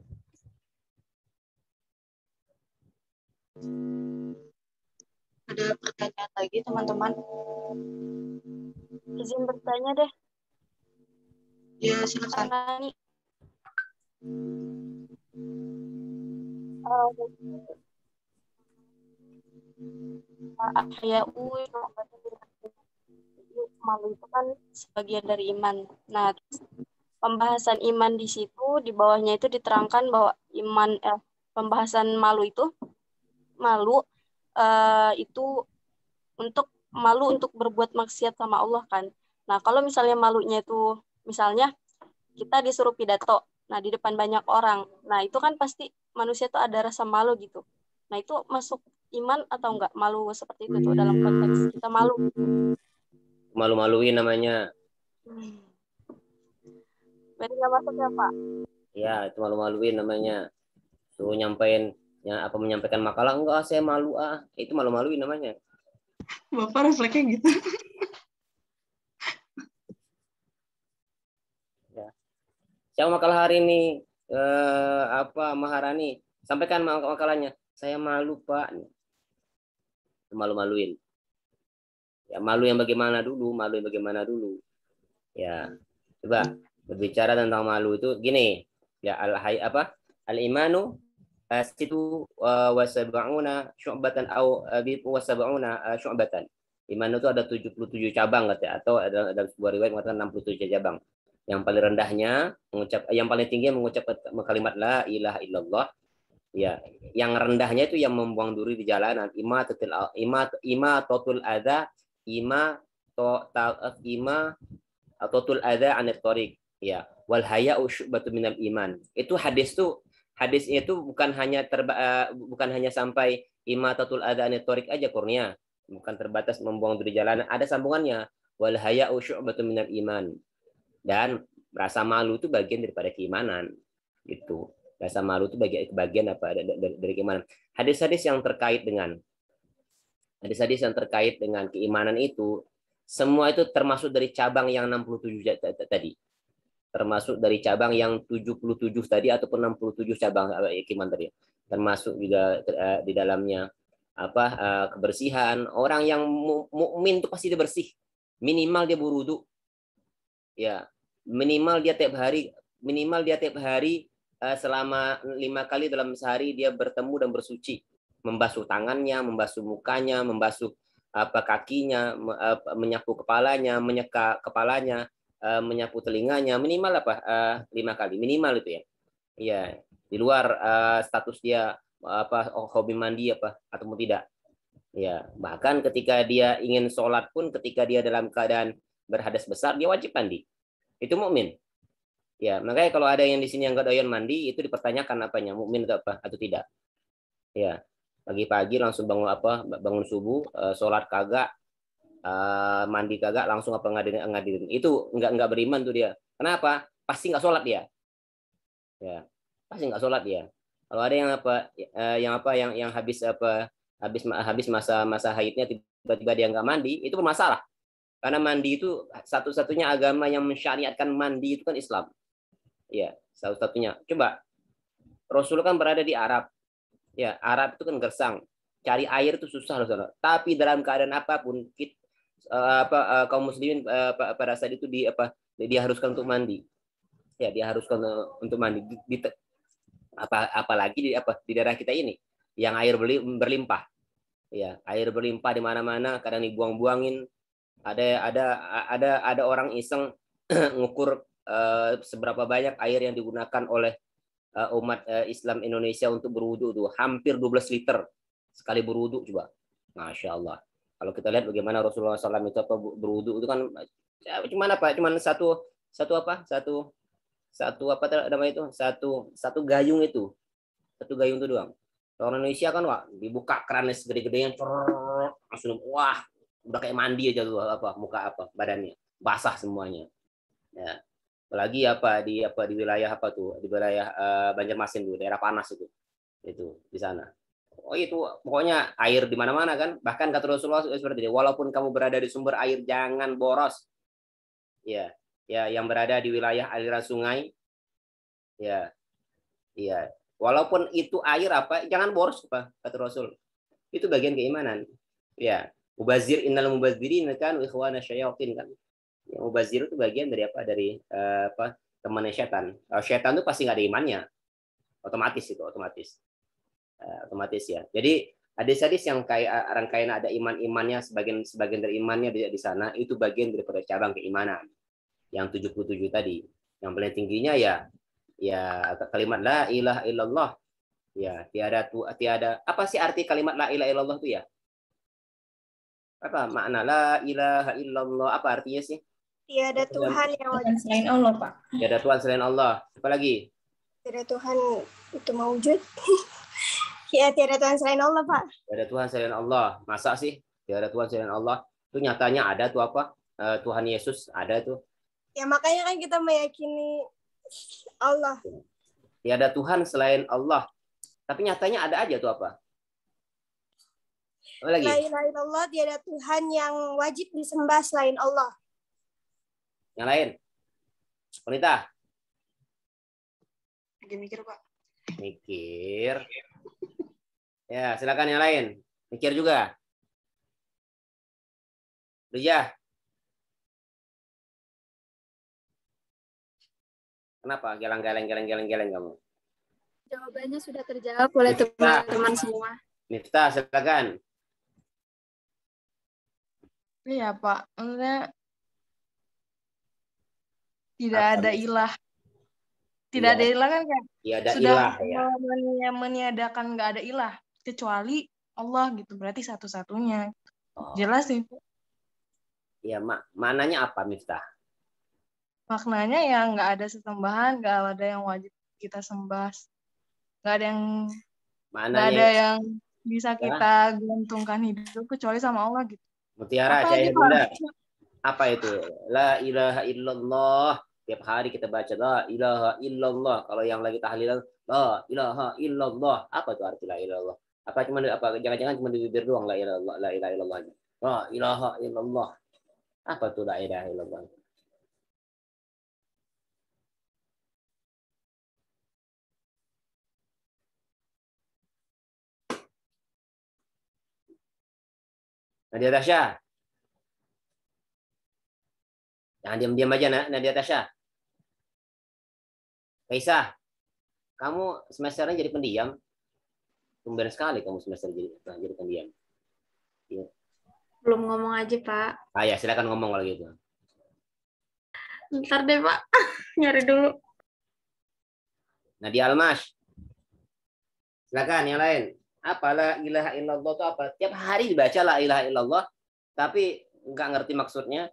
Ada pertanyaan lagi teman-teman? Izin bertanya deh. Ya silakan. Malu itu kan sebagian dari iman. Nah, pembahasan iman di situ di bawahnya itu diterangkan bahwa pembahasan malu itu malu untuk berbuat maksiat sama Allah kan. Nah, kalau misalnya malunya itu misalnya kita disuruh pidato, nah di depan banyak orang. Nah, itu kan pasti manusia tuh ada rasa malu gitu. Nah, itu masuk iman atau enggak? Malu seperti itu tuh dalam konteks kita malu. Malu-maluin namanya. Berarti nggak masuk ya, Pak? Ya, itu malu-maluin namanya. Suruh menyampaikan makalah, enggak, saya malu Itu malu-maluin namanya. Bapak refleksnya gitu. Siapa makalah hari ini? Maharani. Sampaikan makalahnya. Saya malu, Pak. Malu-maluin. Ya, malu yang bagaimana dulu? Malu yang bagaimana dulu? Ya, coba berbicara tentang malu itu gini. Ya, al-imanu situ wasab'una syu'batan au wasab'una syu'batan. Iman itu ada 77 cabang katanya, atau ada sebuah riwayat mengatakan 67 cabang. Yang paling rendahnya yang paling tinggi mengucap kalimat la ilaha illallah. Ya, yang rendahnya itu yang membuang duri di jalanan, imatatul adza, totul adza anit thoriq. Ya, wal haya'u syu'batun minal iman. Itu hadisnya itu bukan hanya sampai imatatul adza anit thoriq aja Kurnia. Bukan terbatas membuang duri jalanan, ada sambungannya. Wal haya'u syu'batun minal iman. Dan rasa malu itu bagian daripada keimanan. Gitu. Rasa malu itu bagian apa dari keimanan. Hadis-hadis yang terkait dengan keimanan itu semua itu termasuk dari cabang yang 67 tadi. Termasuk dari cabang yang 77 tadi ataupun 67 cabang keimanan tadi. Termasuk juga di dalamnya kebersihan. Orang yang mukmin itu pasti dia bersih. Minimal dia berwudu. Ya, minimal dia tiap hari selama 5 kali dalam sehari dia bertemu dan bersuci, membasuh tangannya, membasuh mukanya, membasuh kakinya, menyapu kepalanya, menyeka kepalanya, menyapu telinganya, minimal 5 kali, minimal itu ya. Iya, di luar status dia hobi mandi atau tidak. Ya, bahkan ketika dia ingin sholat pun, ketika dia dalam keadaan berhadas besar, dia wajib mandi. Itu mukmin. Ya, makanya kalau ada yang di sini yang nggak doyan mandi, itu dipertanyakan apanya, mukmin atau tidak. Ya, pagi-pagi langsung bangun subuh, sholat kagak, mandi kagak, langsung ngadirin. Itu nggak beriman tuh dia. Kenapa? Pasti nggak sholat dia. Ya, pasti nggak sholat dia. Kalau ada yang habis masa haidnya tiba-tiba dia nggak mandi, itu bermasalah. Karena mandi itu satu-satunya agama yang mensyariatkan mandi itu kan Islam. Ya, satu-satunya. Coba, Rasul kan berada di Arab. Ya, Arab itu kan gersang. Cari air itu susah, Rasul. Tapi dalam keadaan apapun, kaum muslimin pada saat itu diharuskan untuk mandi. Ya, diharuskan untuk mandi. Apalagi di daerah kita ini, yang air berlimpah. Ya, air berlimpah di mana-mana, kadang dibuang-buangin. Ada orang iseng ngukur seberapa banyak air yang digunakan oleh umat Islam Indonesia untuk berwudu tuh, hampir 12 liter sekali berwudu. Coba, Masya Allah. Kalau kita lihat bagaimana Rasulullah SAW itu berwudu itu kan cuman satu gayung itu doang. Orang Indonesia kan dibuka kerannya segede-gedenya, langsung wah, udah kayak mandi aja tuh badannya basah semuanya. Ya. Apalagi di wilayah di wilayah Banjarmasin tuh, daerah panas itu di sana. Oh itu pokoknya air di mana-mana kan. Bahkan kata Rasulullah seperti ini, walaupun kamu berada di sumber air jangan boros. Ya, yang berada di wilayah aliran sungai. Ya. Iya. Walaupun itu air jangan boros kata Rasul. Itu bagian keimanan. Ya. Innal mubadzirin kan ikhwana syayatin kan. Yang mubazir itu bagian dari temannya setan. Setan itu pasti nggak ada imannya, otomatis ya. Jadi hadis-hadis yang kayak rangkaian ada imannya, sebagian dari imannya di sana, itu bagian daripada cabang keimanan yang 77 tadi. Yang paling tingginya ya kalimat la ilaha illallah. Ya, tiada apa sih arti kalimat la ilaha illallah itu ya? Apa makna la ilaha illallah? Apa artinya sih? Tiada Tuhan yang wajib selain Allah, Pak. Tiada Tuhan selain Allah. Apa lagi? Tiada Tuhan itu mewujud. Ya, tiada Tuhan selain Allah, Pak. Tiada Tuhan selain Allah. Masa sih? Tiada Tuhan selain Allah. Itu nyatanya ada tuh Tuhan Yesus ada tuh. Ya, makanya kan kita meyakini Allah. Tiada Tuhan selain Allah. Tapi nyatanya ada aja tuh apa lagi? La ilaha illallah, tiada Tuhan yang wajib disembah selain Allah. Yang lain? Wanita? Lagi mikir, Pak. Mikir. Ya, silakan yang lain. Mikir juga. Rijah. Kenapa geleng-geleng kamu? Jawabannya sudah terjawab oleh Miftah. teman-teman semua. Miftah, silakan. Iya, Pak. Maksudnya tidak Apa, ada Mis? ilah. Tidak Iya. ada ilah kan kayak Iya, ada sudah ilah ya. meniadakan nggak ada ilah kecuali Allah gitu. Berarti satu-satunya. Oh. Jelas sih. Iya, maknanya apa, Miftah? Maknanya ya nggak ada sesembahan, nggak ada yang wajib kita sembah, nggak ada Maknanya yang bisa kita gantungkan hidup kecuali sama Allah gitu. Mutiara, Apa aja, Cahaya Pak? Bunda. Apa itu? La ilaha illallah. Tiap hari kita baca la ilaha illallah. Kalau yang lagi tahlilan la ilaha illallah. Apa itu arti la ilaha illallah? Apa cuma jangan-jangan cuma di bibir doang la ilaha illallah, la ilaha illallah. La ilaha illallah. Apa itu la ilaha illallah? Nadia Tasya. Jangan diam-diam aja, Nadia Tasya. Kaisah, kamu semesternya jadi pendiam. Tumben sekali kamu semester jadi pendiam. Ya. Belum ngomong aja, Pak. Ah ya, silakan ngomong kalau gitu. Ntar deh, Pak. Nyari dulu. Nadia Almas. Silakan yang lain. Apa la ilaha illallah itu apa? Tiap hari dibaca la ilaha illallah, tapi nggak ngerti maksudnya.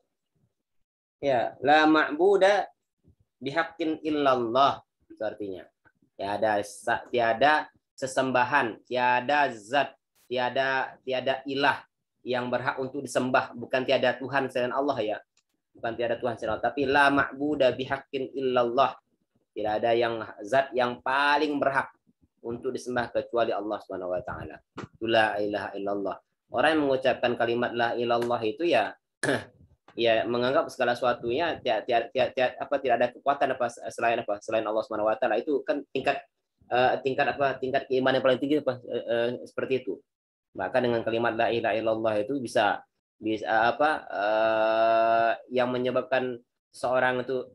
Ya, la ma'buda bihaqqin illallah itu artinya. Tiada sesembahan, tiada zat, tiada ilah yang berhak untuk disembah, bukan tiada Tuhan selain Allah ya. Bukan tiada Tuhan selain Allah, tapi la ma'buda bihaqqin illallah. Tidak ada yang zat yang paling berhak untuk disembah kecuali Allah Subhanahu wa taala. La ilaha illallah. Orang yang mengucapkan kalimat la ilallah itu ya ya menganggap segala sesuatunya tidak ada kekuatan selain Allah Subhanahu wa taala. Itu kan tingkat keimanan yang paling tinggi seperti itu. Maka dengan kalimat la ilaha illallah itu bisa yang menyebabkan seorang itu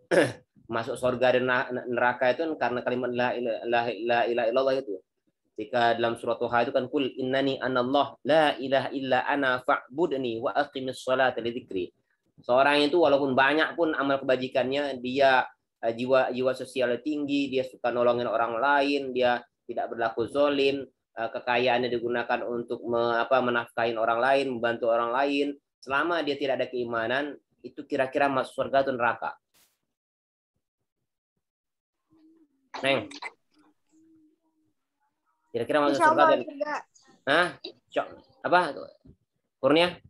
masuk surga dan neraka itu karena kalimat la ilaha illallah itu. Jika dalam surat Tuhan itu kan kul innani anallah la ilaha illa ana fa'budni wa aqimis sholata li dzikri. Seorang itu walaupun banyak pun amal kebajikannya, dia jiwa sosial tinggi, dia suka nolongin orang lain, dia tidak berlaku zalim, kekayaannya digunakan untuk menafkahin orang lain, membantu orang lain, selama dia tidak ada keimanan, itu kira-kira masuk surga atau neraka. Neng. Kira-kira masuk surga dan hah? Apa? Kurnia?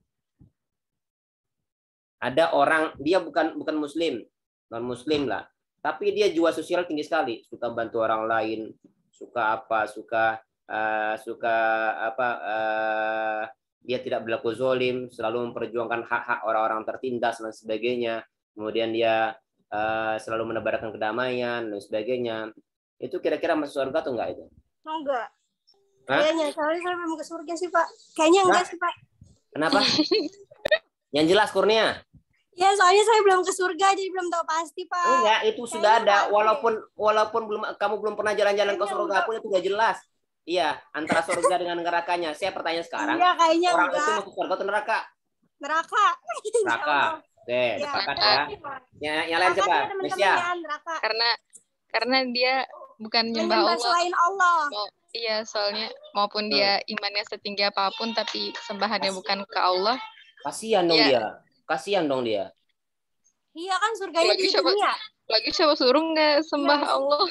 Ada orang dia bukan muslim, non muslim lah. Tapi dia jiwa sosial tinggi sekali, suka bantu orang lain, dia tidak berlaku zalim, selalu memperjuangkan hak-hak orang-orang tertindas dan sebagainya. Kemudian dia selalu menebarkan kedamaian dan sebagainya. Itu kira-kira masuk surga atau enggak itu? Enggak. Kayaknya soalnya saya belum ke surga sih, Pak. Kayaknya enggak sih, Pak. Kenapa? Yang jelas, Kurnia. Ya, soalnya saya belum ke surga jadi belum tahu pasti, Pak. Enggak, itu sudah ada. Walaupun kamu belum pernah jalan-jalan ke surga pun itu sudah jelas. Iya, antara surga dengan nerakanya. Saya bertanya sekarang. Iya, kayaknya orang enggak. itu masuk surga atau neraka? Neraka. Oke, sepakat ya. Yang lain coba. Mesya. Karena dia bukan nyembah Allah. Selain Allah. Iya, soalnya maupun dia imannya setinggi apapun tapi sembahannya bukan ke Allah. Kasihan dong dia. Kasihan dong dia. Iya kan surganya di dunia. Lagi siapa suruh nggak sembah Allah?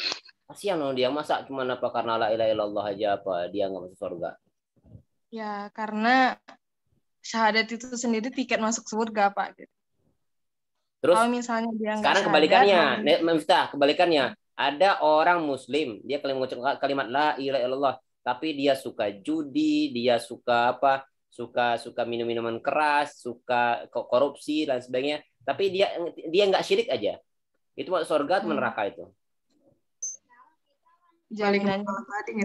Kasihan dong dia. Masa cuma apa karena la ilaha illallah aja apa dia nggak masuk surga? Ya karena syahadat itu sendiri tiket masuk surga, Pak. Terus kalau misalnya dia sekarang kebalikannya, Miftah, kebalikannya. Ada orang Muslim, dia mengucapkan kalimat la ilaha illallah, tapi dia suka judi, dia suka suka minum-minuman keras, suka korupsi dan sebagainya. Tapi dia nggak syirik aja. Itu masuk surga atau neraka itu? jaminannya.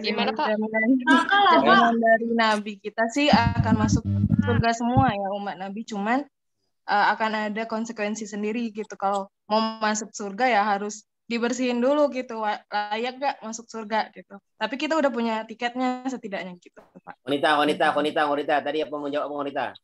Gimana, Kak? Jaminan dari Nabi kita sih akan masuk surga semua ya umat Nabi, cuman akan ada konsekuensi sendiri gitu. Kalau mau masuk surga ya harus dibersihin dulu gitu, layak gak masuk surga gitu. Tapi kita udah punya tiketnya setidaknya gitu, Pak. Wanita. Tadi apa mau jawab wanita?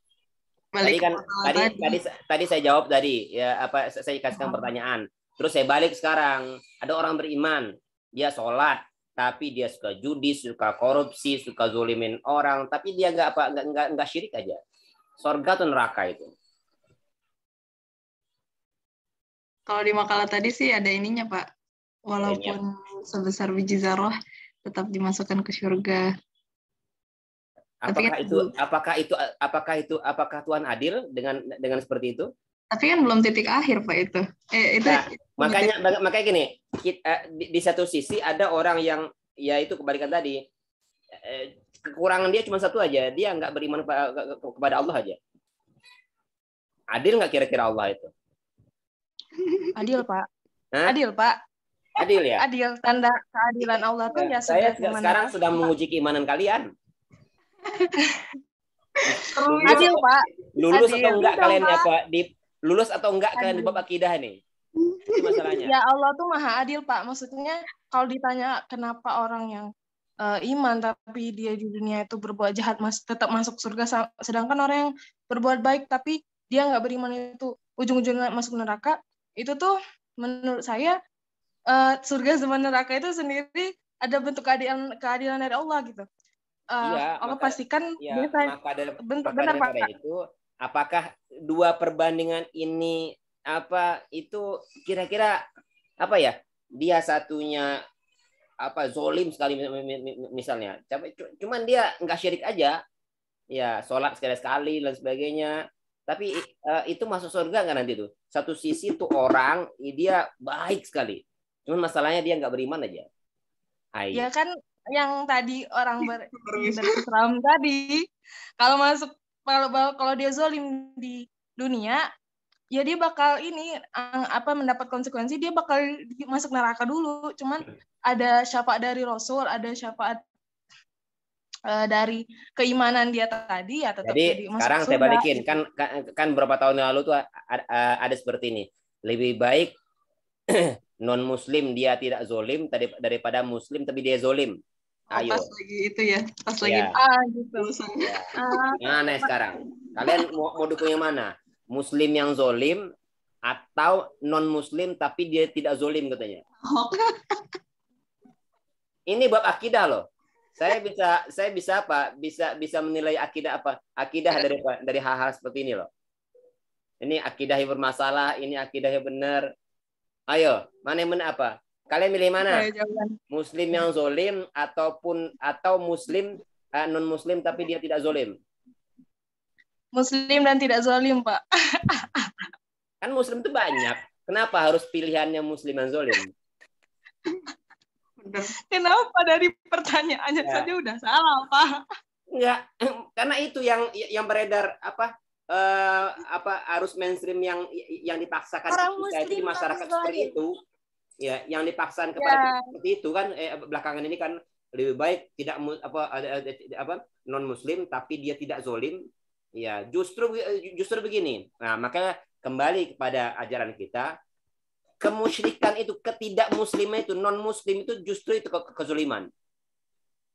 Tadi saya jawab tadi ya, apa saya kasihkan pertanyaan. Terus saya balik sekarang. Ada orang beriman, dia sholat, tapi dia suka judi, suka korupsi, suka zolimin orang, tapi dia nggak syirik aja. Surga atau neraka itu? Kalau di makalah tadi sih ada ininya, Pak. Walaupun sebesar biji zarah tetap dimasukkan ke surga. Apakah Tuhan adil dengan seperti itu? Tapi kan belum titik akhir, Pak, itu. Makanya gini, di satu sisi ada orang yang ya itu kebalikan tadi. Kekurangan dia cuma satu aja, dia nggak beriman kepada Allah aja. Adil nggak kira-kira Allah itu? Adil, Pak. Hah? Adil, Pak. Adil ya? Adil. Tanda keadilan Allah tuh ya saya sekarang sudah menguji keimanan kalian. Adil, Pak. Lulus atau enggak kalian apa? Lulus atau enggak kalian di bab akidah nih? Itu masalahnya. Ya Allah tuh maha adil, Pak. Maksudnya kalau ditanya kenapa orang yang iman tapi dia di dunia itu berbuat jahat tetap masuk surga, sedangkan orang yang berbuat baik tapi dia nggak beriman itu ujung-ujungnya masuk neraka, itu tuh menurut saya surga sama neraka itu sendiri ada bentuk keadilan dari Allah gitu. Allah pastikan bentuk benar, Pak. Itu apakah dua perbandingan ini itu kira-kira apa ya? Dia satunya zolim sekali misalnya, cuman dia nggak syirik aja, ya sholat sekali dan sebagainya. Tapi itu masuk surga nggak nanti tuh? Satu sisi tuh orang dia baik sekali, cuman masalahnya dia nggak beriman aja. Ya kan yang tadi orang berislam tadi, kalau dia zolim di dunia, ya dia bakal mendapat konsekuensi, dia bakal masuk neraka dulu. Cuman ada syafaat dari Rasul, ada syafaat dari keimanan dia tadi ya tetap jadi sekarang saya balikin kan beberapa tahun yang lalu tuh ada seperti ini, lebih baik non muslim dia tidak zolim daripada muslim tapi dia zolim. Ayo. Pas lagi itu ya, pas lagi gitu. Ya. Nah sekarang kalian mau dukung yang mana? Muslim yang zolim atau non muslim tapi dia tidak zolim katanya? Ini bab akidah loh. Saya bisa menilai akidah apa? Akidah dari hal-hal seperti ini loh. Ini akidah yang bermasalah, ini akidah yang benar. Ayo, mana yang benar apa? Kalian milih mana? Muslim yang zolim atau muslim non muslim tapi dia tidak zolim? Muslim dan tidak zolim, Pak. Kan muslim itu banyak. Kenapa harus pilihannya muslim dan zolim? Kenapa dari pertanyaannya saja udah salah, Pak? Enggak, karena itu yang beredar arus mainstream yang dipaksakan kita itu di masyarakat seperti itu. Ya, yang dipaksakan kepada seperti itu kan belakangan ini kan lebih baik tidak non muslim tapi dia tidak zolim. Ya, justru begini. Nah, makanya kembali kepada ajaran kita, kemusyrikan itu, ketidakmusliman itu, non muslim itu justru itu kezaliman.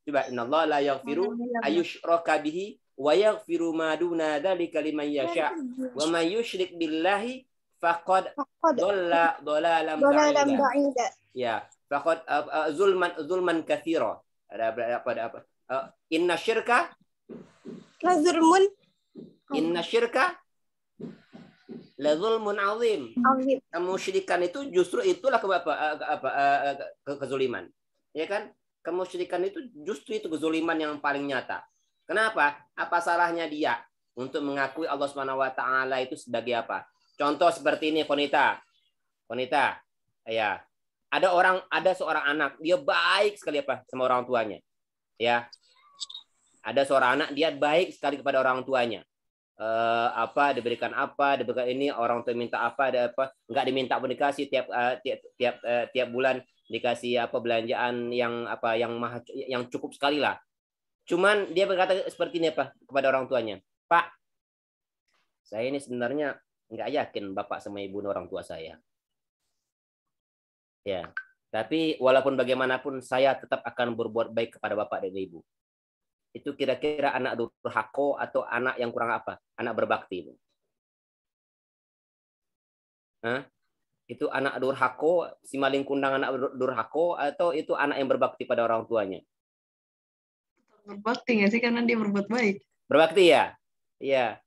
Coba innallaha la yaghfiru ayyushraka bihi wa yaghfiru ma duna dzalika liman yasha wa may yusyrik billahi faqad dhalla dhalalan ba'ida. Ya, faqad zulman katsira. Ada apa? Inna syirka la zulmun. Inna syirka la zulmun azim. Kemusyrikan itu justru itulah kezaliman. Ya kan? Kemusyrikan itu justru itu kezaliman yang paling nyata. Kenapa? Apa salahnya dia untuk mengakui Allah Subhanahu wa taala itu sebagai apa? Contoh seperti ini, Konita. Ya. Ada seorang anak, dia baik sekali sama orang tuanya. Ya. Ada seorang anak, dia baik sekali kepada orang tuanya. Diberikan ini, orang tua minta apa, ada apa, enggak diminta pun dikasih tiap bulan dikasih apa belanjaan yang cukup sekali lah. Cuman dia berkata seperti ini apa kepada orang tuanya, Pak, saya ini sebenarnya nggak yakin bapak sama ibu orang tua saya. Ya, tapi walaupun bagaimanapun saya tetap akan berbuat baik kepada bapak dan ibu. Itu kira-kira anak durhaka atau anak yang kurang apa? Anak berbakti. Hah? Itu anak durhaka, si maling kundang anak durhaka, atau itu anak yang berbakti pada orang tuanya? Berbakti nggak sih, karena dia berbuat baik. Berbakti ya? Iya.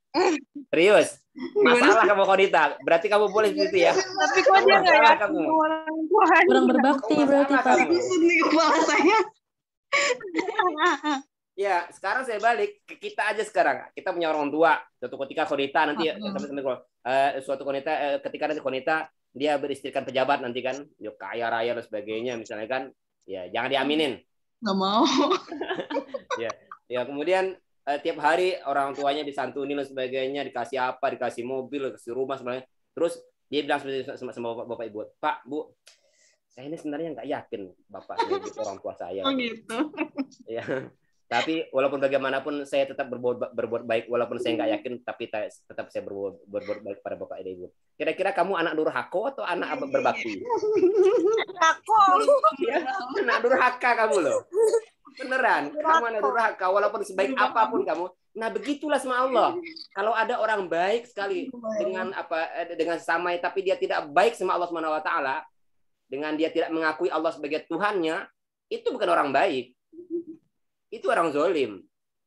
Serius? Masalah kamu Konita. Berarti kamu boleh gitu ya. Tapi kok dia nggak yakin orang tuanya? Kurang berbakti berarti Pak. Kusut nih kepala saya. Ya, sekarang saya balik ke kita aja sekarang. Kita punya orang tua. Suatu ketika Konita nanti suatu Konita ketika nanti Konita dia beristrikan pejabat nanti kan, dia kaya raya dan sebagainya misalnya kan, ya jangan diaminin. Nggak mau. Ya kemudian tiap hari orang tuanya disantuni dan sebagainya, dikasih apa, dikasih mobil, dikasih rumah sebenarnya. Terus dia bilang sama bapak ibu, Pak, Bu, saya ini sebenarnya nggak yakin bapak sebagai orang tua saya. Oh gitu. Ya. Tapi walaupun bagaimanapun saya tetap berbuat baik, walaupun saya nggak yakin, tapi tetap saya berbuat baik pada bapak dan ibu. Kira-kira kamu anak durhaka atau anak berbakti? Durhaka. Ya, anak durhaka kamu loh. Beneran, kamu anak durhaka walaupun sebaik apapun kamu. Nah, begitulah sama Allah. Kalau ada orang baik sekali dengan samai, tapi dia tidak baik sama Allah Subhanahu wa taala, dengan dia tidak mengakui Allah sebagai Tuhannya, itu bukan orang baik. Itu orang zolim.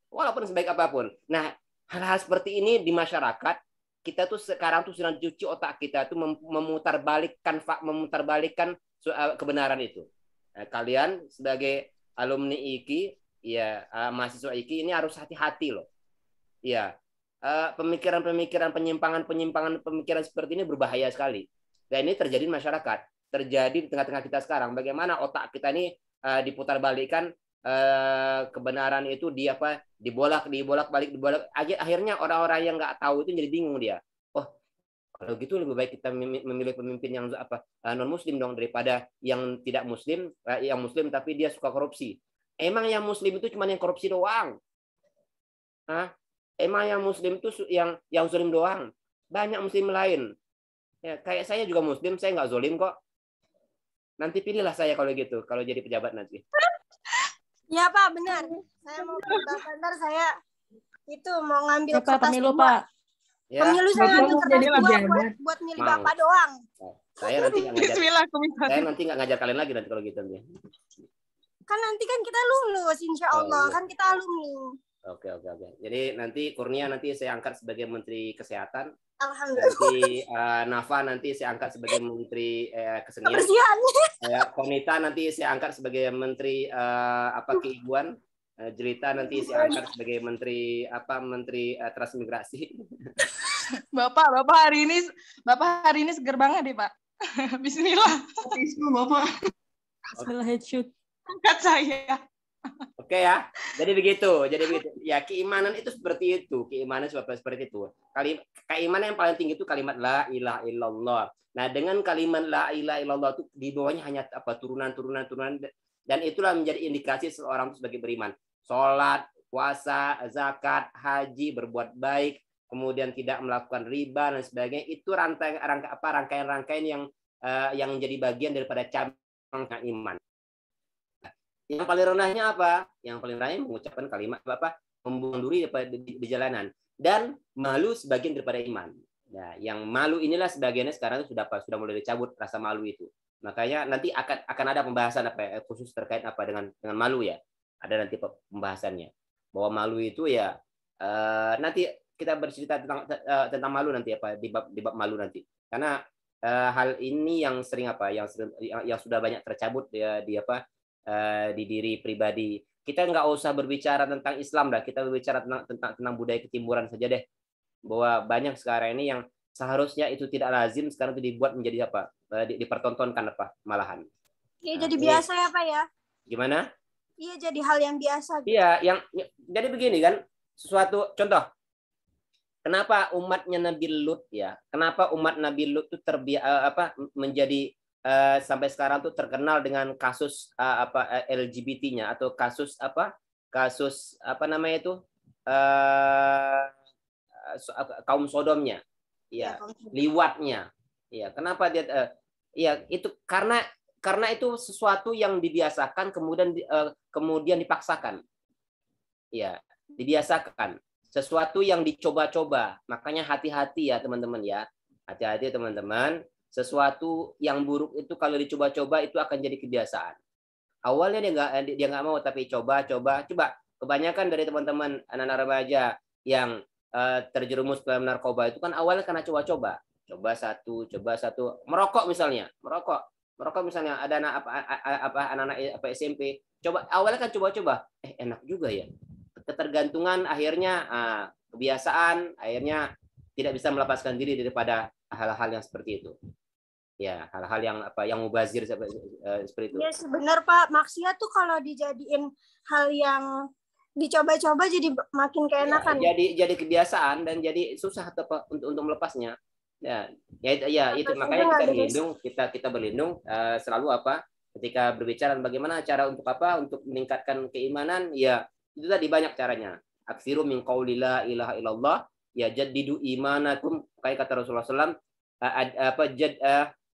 Walaupun sebaik apapun. Nah, hal-hal seperti ini di masyarakat, kita tuh sekarang tuh sedang cuci otak kita tuh memutarbalikkan kebenaran itu. Nah, kalian sebagai alumni IKI, ya mahasiswa IKI ini harus hati-hati loh. Ya, pemikiran-pemikiran penyimpangan pemikiran seperti ini berbahaya sekali. Dan ini terjadi di masyarakat, terjadi di tengah-tengah kita sekarang. Bagaimana otak kita ini diputarbalikkan, kebenaran itu dibolak-balik. Akhirnya orang-orang yang nggak tahu itu jadi bingung dia. Oh, kalau gitu lebih baik kita memilih pemimpin yang non muslim dong, daripada yang tidak muslim, yang muslim tapi dia suka korupsi. Emang yang muslim itu cuma yang korupsi doang? Hah? Emang yang muslim itu yang zalim doang? Banyak muslim lain. Ya, kayak saya juga muslim, saya nggak zalim kok. Nanti pilihlah saya kalau gitu, kalau jadi pejabat nanti. Ya Pak, benar. Saya mau ntar saya itu mau ngambil Pak, pemilu Pak. Ya. Pemilu saya ngambil kertas buat milih Bapak doang. Saya nanti nggak ngajar kalian lagi nanti kalau gitu nanti. Kan nanti kan kita lulus, insya Allah. Kan kita alumni. Oke. Jadi nanti Kurnia nanti saya angkat sebagai Menteri Kesehatan. Alhamdulillah. Nanti Nafa nanti saya angkat sebagai Menteri Kesenian. Konita nanti saya angkat sebagai Menteri Keibuan. Jelita nanti saya angkat sebagai Menteri Transmigrasi. Bapak hari ini seger banget deh Pak. Bismillah. Bapak. Bismillah headshot. Angkat saya. Oke ya, jadi begitu. Ya, keimanan itu seperti itu. Keimanan seperti itu. Keimanan yang paling tinggi itu kalimat la ilaha illallah. Nah, dengan kalimat la ilaha illallah itu di bawahnya hanya turunan, dan itulah menjadi indikasi seorang itu sebagai beriman. Salat, puasa, zakat, haji, berbuat baik, kemudian tidak melakukan riba dan sebagainya. Itu rangkaian-rangkaian yang menjadi bagian daripada cabang iman. Yang paling rendahnya apa? Yang paling rendahnya mengucapkan kalimat membuang diri di jalanan, dan malu sebagian daripada iman. Nah, yang malu inilah sebagiannya sekarang sudah mulai dicabut rasa malu itu. Makanya nanti akan ada pembahasan khusus terkait dengan malu ya. Ada nanti pembahasannya bahwa malu itu ya nanti kita bercerita tentang malu nanti di bab malu nanti. Karena hal ini yang sering yang sudah banyak tercabut ya di diri pribadi. Kita nggak usah berbicara tentang Islam dah, kita berbicara tentang budaya ketimuran saja deh. Bahwa banyak sekarang ini yang seharusnya itu tidak lazim sekarang itu dibuat menjadi dipertontonkan malahan. Iya, jadi biasa ya Pak ya. Gimana? Iya, jadi hal yang biasa. Iya, jadi begini kan, suatu contoh. Kenapa umatnya Nabi Lut ya? Kenapa umat Nabi Lut itu menjadi sampai sekarang tuh terkenal dengan kasus LGBT-nya atau kasus apa namanya itu kaum sodomnya, ya, liwatnya, ya. Kenapa dia, ya itu karena itu sesuatu yang dibiasakan kemudian dipaksakan, ya, dibiasakan, sesuatu yang dicoba-coba. Makanya hati-hati ya teman-teman ya, hati-hati teman-teman. Sesuatu yang buruk itu kalau dicoba-coba itu akan jadi kebiasaan. Awalnya dia nggak mau, tapi coba. Kebanyakan dari teman-teman anak-anak remaja yang terjerumus dalam narkoba itu kan awalnya karena coba-coba, coba satu, merokok misalnya, ada anak-anak SMP, coba awalnya kan coba-coba, enak juga ya, ketergantungan akhirnya kebiasaan, akhirnya tidak bisa melepaskan diri daripada hal-hal yang seperti itu. Ya, hal-hal yang mubazir seperti itu. Iya sih benar Pak, maksiat tuh kalau dijadiin hal yang dicoba-coba jadi makin keenakan. Ya, jadi kebiasaan dan jadi susah untuk melepasnya. Ya itu makanya kita berlindung selalu ketika berbicara bagaimana cara untuk meningkatkan keimanan, ya itu tadi banyak caranya. Aksiru min qauli la ilaha illallah, ya jaddidu imanakum, kayak kata Rasulullah SAW,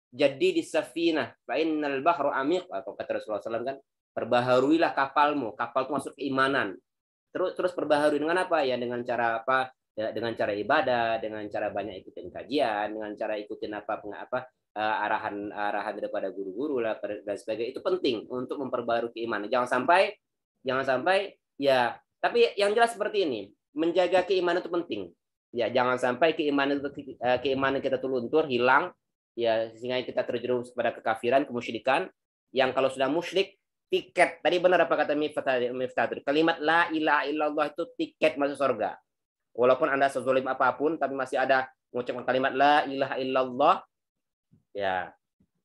jadi di safina, fa innal bahru amiq, atau kata Rasulullah SAW kan, perbaharuilah kapalmu masuk keimanan. Terus perbaharui dengan apa ya? Dengan cara apa? Ya, dengan cara ibadah, dengan cara banyak ikutin kajian, dengan cara ikutin arahan daripada guru-guru lah dan sebagainya. Itu penting untuk memperbarui keimanan. Jangan sampai ya. Tapi yang jelas seperti ini, menjaga keimanan itu penting. Ya, jangan sampai keimanan kita tuh luntur, hilang. Ya, sehingga kita terjerumus pada kekafiran, kemusyrikan, yang kalau sudah musyrik, tiket, tadi benar apa kata Miftah, kalimat la ilaha illallah itu tiket masuk surga. Walaupun Anda sezolim apapun, tapi masih ada mengucapkan kalimat la ilaha illallah, ya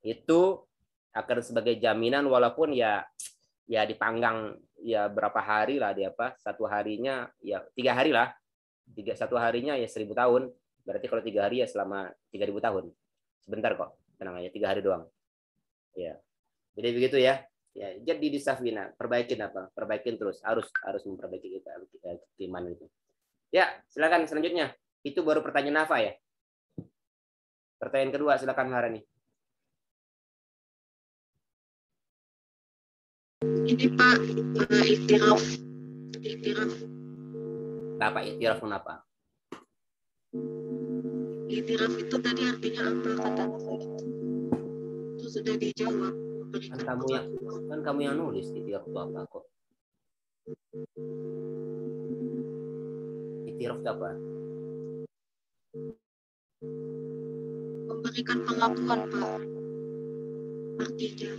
itu akan sebagai jaminan, walaupun ya dipanggang ya berapa hari lah, satu harinya ya 3 hari lah, satu harinya ya 1000 tahun, berarti kalau 3 hari ya selama 3000 tahun. Sebentar kok, tenang aja, 3 hari doang. Ya, jadi begitu ya. Ya, jadi di safina, perbaikin terus, harus memperbaiki kita keimanan itu. Ya, silakan selanjutnya. Itu baru pertanyaan Nafa ya. Pertanyaan kedua, silakan Harani. Ini Pak, iktiraf. Apa iktiraf kenapa? Iktiraf itu tadi artinya apa kata Nafa itu? Itu sudah dijawab. Kan kamu yang nulis iktiraf itu apa kok? Iktiraf itu apa? Memberikan pengakuan Pak. Artinya.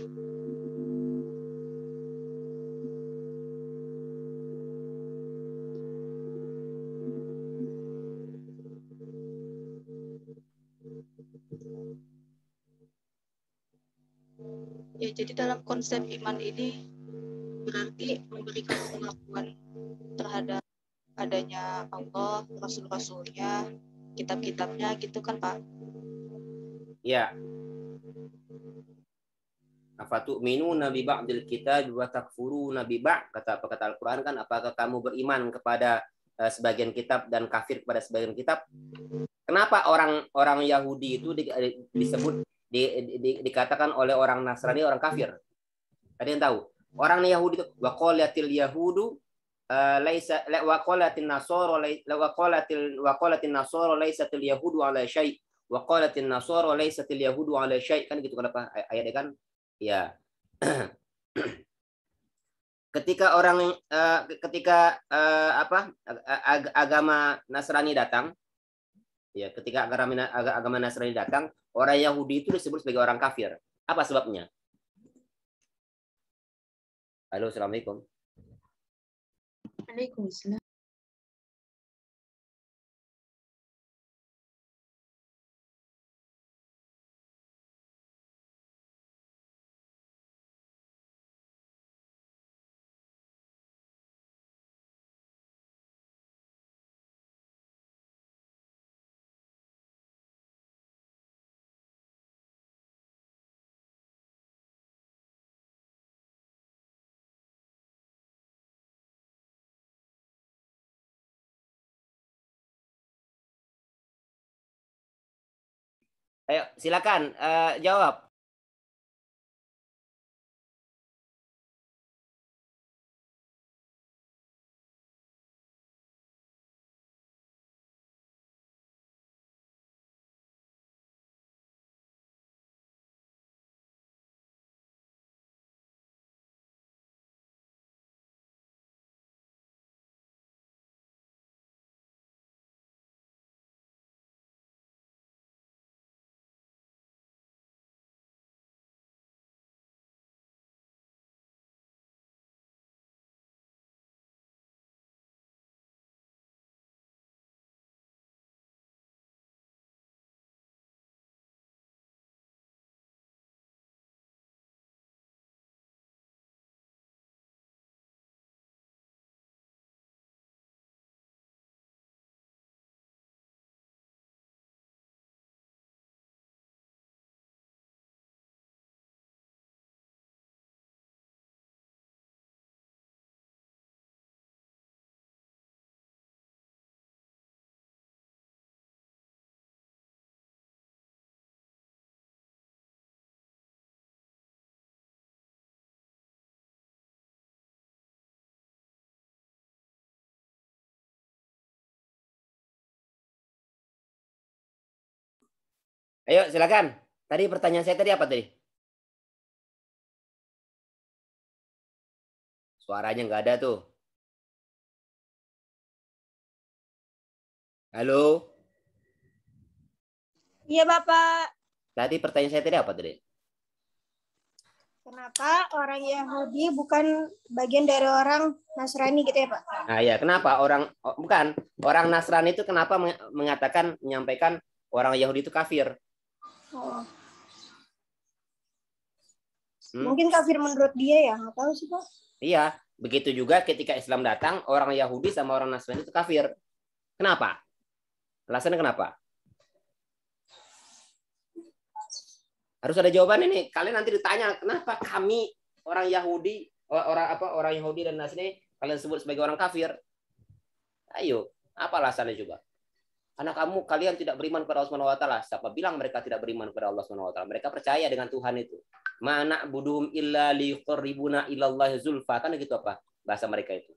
Ya, jadi dalam konsep iman ini berarti memberikan pengakuan terhadap adanya Allah, Rasul-Rasulnya, kitab-kitabnya gitu kan Pak? Ya. Afatu'minuna bi ba'dil kitab wa takfuruna bi ba'd, kata Al-Qur'an kan, apakah kamu beriman kepada sebagian kitab dan kafir kepada sebagian kitab? Kenapa orang Yahudi itu disebut dikatakan oleh orang Nasrani orang kafir? Ada yang tahu? Orang Yahudi itu waqalatil yahudu laisa waqalatin nasara waqalatin nasara laisatil yahudu ala syai' waqalatin nasara laisatil yahudu ala syai', kan gitu kan apa ayatnya kan? Ya. Ketika agama Nasrani datang, ya, ketika agama Nasrani datang, orang Yahudi itu disebut sebagai orang kafir. Apa sebabnya? Halo, assalamualaikum. Waalaikumsalam. Ayo, silakan jawab. Ayo, silakan. Tadi pertanyaan saya tadi apa tadi? Suaranya nggak ada tuh. Halo? Iya, Bapak. Tadi pertanyaan saya tadi apa tadi? Kenapa orang Yahudi bukan bagian dari orang Nasrani gitu ya, Pak? Nah, ya, kenapa bukan orang Nasrani itu kenapa menyampaikan orang Yahudi itu kafir? Oh. Mungkin kafir menurut dia ya, nggak tahu sih, Pak. Iya, begitu juga ketika Islam datang, orang Yahudi sama orang Nasrani itu kafir. Kenapa? Alasannya kenapa? Harus ada jawaban ini. Kalian nanti ditanya, kenapa kami orang Yahudi, orang Yahudi dan Nasrani kalian sebut sebagai orang kafir? Ayo, apa alasannya coba? Karena kalian tidak beriman kepada Allah Subhanahu wa taala. Siapa bilang mereka tidak beriman kepada Allah Subhanahu wa taala? Mereka percaya dengan Tuhan itu. Mana buduhum illa liqarribuna ilallahi zulfa. Kan gitu apa bahasa mereka itu?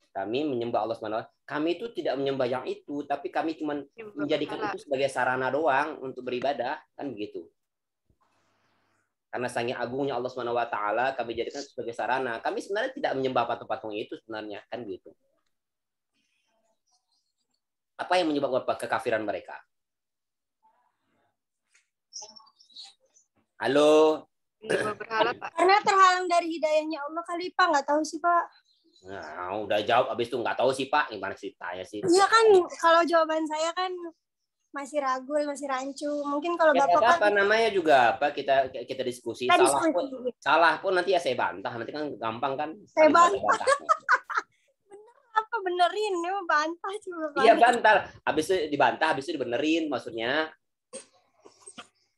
Kami menyembah Allah Subhanahu wa taala. Kami itu tidak menyembah yang itu, tapi kami cuma menjadikan itu sebagai sarana doang untuk beribadah, kan begitu. Karena saking agungnya Allah Subhanahu wa taala, kami jadikan sebagai sarana. Kami sebenarnya tidak menyembah patung-patung itu sebenarnya, kan gitu. Apa yang menyebabkan kekafiran mereka? Halo? Berhala, Pak. Karena terhalang dari hidayahnya Allah kali, Pak. Nggak tahu sih, Pak. Nah, udah jawab habis itu nggak tahu sih Pak, gimana sih tanya sih? Iya kan, kalau jawaban saya kan masih ragu, masih rancu. Mungkin kalau Ya, Bapak apa namanya juga apa kita diskusi. Salah pun nanti ya saya bantah, nanti kan gampang kan. Saya bantah. Apa benerin? Ini mau bantah cuma. Iya bantah. Habis itu dibantah, habis itu dibenerin maksudnya.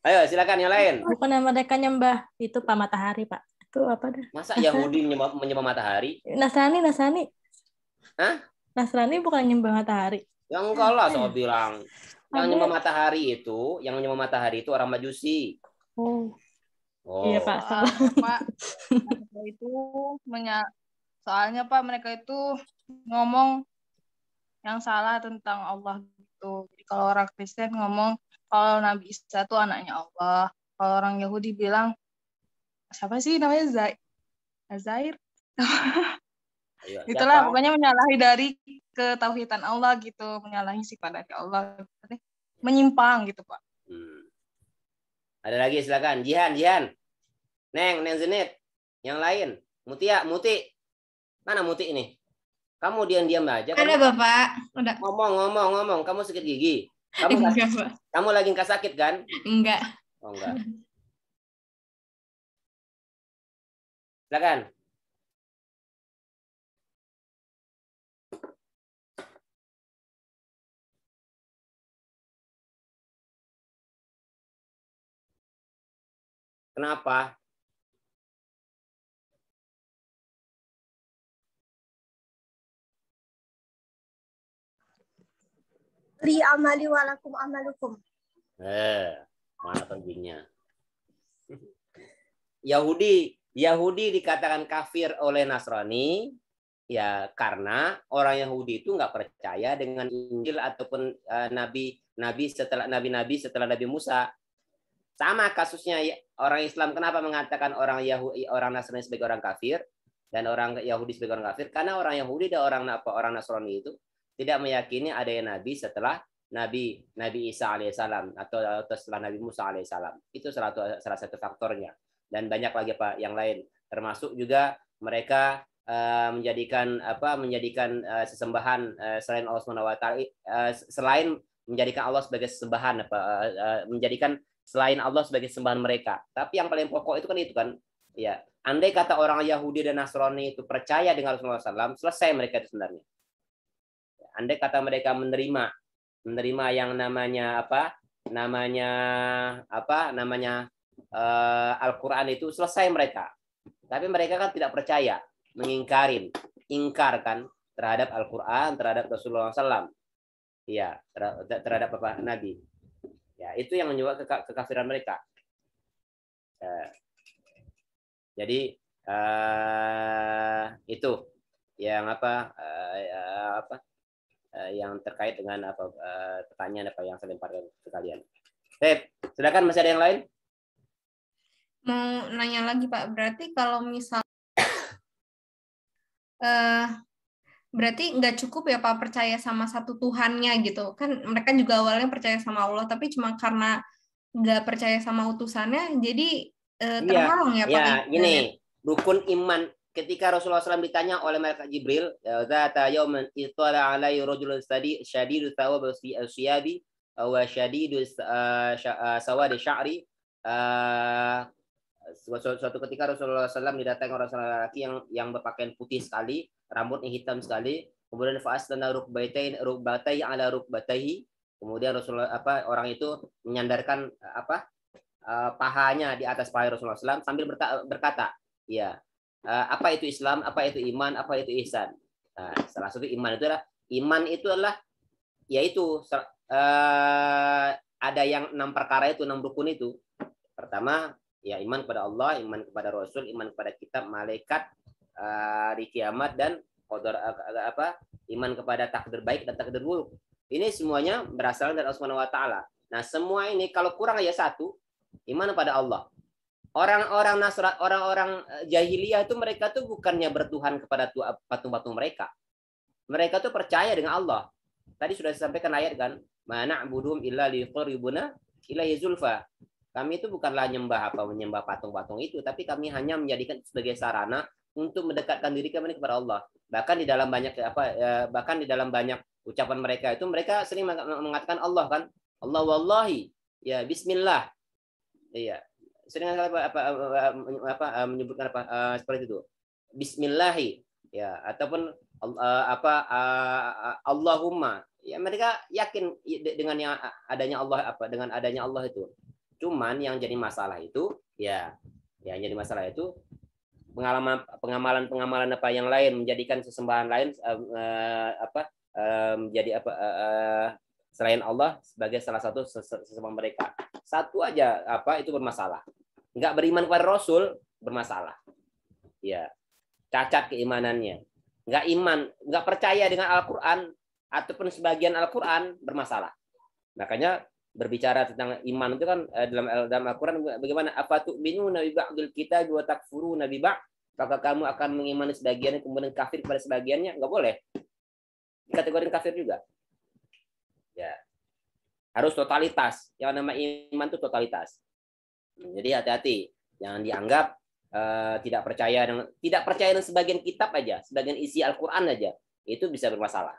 Ayo silakan yang lain. Bukan yang mereka nyembah itu Pak Matahari Pak. Itu apa dah? Masa Yahudi menyembah matahari? Nasrani. Hah? Nasrani bukan nyembah matahari. Yang enggak lah saya bilang. Yang nyembah matahari itu orang Majusi. Oh. Iya Pak. Pak. Itu soalnya Pak mereka itu ngomong yang salah tentang Allah gitu. Jadi kalau orang Kristen ngomong kalau Nabi Isa itu anaknya Allah. Kalau orang Yahudi bilang siapa sih namanya Zair? Itulah pokoknya menyalahi dari ketauhidan Allah gitu, menyalahi sifat dari Allah, menyimpang gitu Pak. Ada lagi silakan, Jihan, Neng Zenit, yang lain, Muti, mana Muti ini? Kamu diam aja. Ada Bapak, udah. Ngomong, kamu sakit gigi? Kamu lagi nggak sakit kan? Enggak. Oh enggak. Silakan. Kenapa? Li amali walakum amalukum. Mana pentingnya? Yahudi dikatakan kafir oleh Nasrani ya karena orang Yahudi itu nggak percaya dengan Injil ataupun nabi-nabi setelah Nabi Musa. Sama kasusnya orang Islam, kenapa mengatakan orang Nasrani sebagai orang kafir dan orang Yahudi sebagai orang kafir? Karena orang Yahudi dan orang Nasrani itu tidak meyakini adanya nabi setelah Nabi Isa alaihissalam atau setelah Nabi Musa alaihissalam. Itu salah satu faktornya. Dan banyak lagi Pak yang lain, termasuk juga mereka menjadikan sesembahan selain Allah SWT, selain menjadikan Allah sebagai sesembahan, menjadikan selain Allah sebagai sembahan mereka. Tapi yang paling pokok itu kan ya, andai kata orang Yahudi dan Nasrani itu percaya dengan Rasulullah SAW, selesai mereka itu sebenarnya. Andai kata mereka menerima yang namanya Al-Quran itu, selesai mereka. Tapi mereka kan tidak percaya, ingkar kan terhadap Al-Quran, terhadap Rasulullah SAW, ya, terhadap Nabi. Ya, itu yang menyebabkan kekafiran mereka. Jadi itu yang yang terkait dengan pertanyaan yang saya lemparkan ke kalian. Silakan, masih ada yang lain? Mau nanya lagi Pak, berarti kalau misal berarti nggak cukup ya Pak percaya sama satu Tuhannya gitu kan? Mereka juga awalnya percaya sama Allah, tapi cuma karena nggak percaya sama utusannya, jadi terhalang ya Pak? Ya, ini rukun iman. Ketika Rasulullah SAW ditanya oleh malaikat Jibril, "Zata yaumin ittala alaihi rajulun syadidu thawab as-siyabi wa syadidu sawadi sya'ri." Suatu ketika Rasulullah SAW didatangi orang laki yang berpakaian putih sekali, rambutnya hitam sekali, kemudian fa'asdana rukbatai ala rukbataihi, kemudian Rasulullah orang itu menyandarkan pahanya di atas paha Rasulullah SAW sambil berkata, ya, apa itu Islam, apa itu iman, apa itu ihsan. Nah, salah satu iman itu adalah yaitu ada yang 6 perkara itu, 6 rukun itu. Pertama, ya iman kepada Allah, iman kepada Rasul, iman kepada kitab, malaikat, hari kiamat, dan qadar iman kepada takdir baik dan takdir buruk. Ini semuanya berasal dari Allah Subhanahu wa taala. Nah, semua ini kalau kurang aja satu, iman kepada Allah. Orang-orang jahiliyah itu mereka tuh bukannya bertuhan kepada patung-patung mereka. Mereka tuh percaya dengan Allah. Tadi sudah disampaikan ayat kan, "Ma na'buduhum illa liqarribuna ilaihi zulfa." Kami itu bukanlah menyembah patung-patung itu, tapi kami hanya menjadikan sebagai sarana untuk mendekatkan diri kami kepada Allah. Bahkan di dalam banyak ucapan mereka itu, mereka sering mengatakan Allah kan, Allah wallahi, ya Bismillah, iya, sering menyebutkan seperti itu, Bismillahi, ya, ataupun Allahumma, ya mereka yakin dengan yang adanya Allah dengan adanya Allah itu. Cuman yang jadi masalah itu, pengamalan yang lain, menjadikan sesembahan lain menjadi selain Allah sebagai salah satu sesembahan mereka. Satu aja itu bermasalah. Nggak beriman kepada Rasul bermasalah. Ya, cacat keimanannya. Nggak percaya dengan Al-Quran ataupun sebagian Al-Quran bermasalah. Makanya berbicara tentang iman itu kan dalam Al-Quran bagaimana, afatu'minuna bi ba'dil kitab wa takfuruna bi ba'd, apakah kamu akan mengimani sebagiannya kemudian kafir pada sebagiannya? Enggak boleh. Kategori kafir juga. Ya. Harus totalitas. Yang nama iman itu totalitas. Jadi hati-hati, jangan dianggap tidak percaya dengan sebagian kitab aja, sebagian isi Al-Quran aja, itu bisa bermasalah.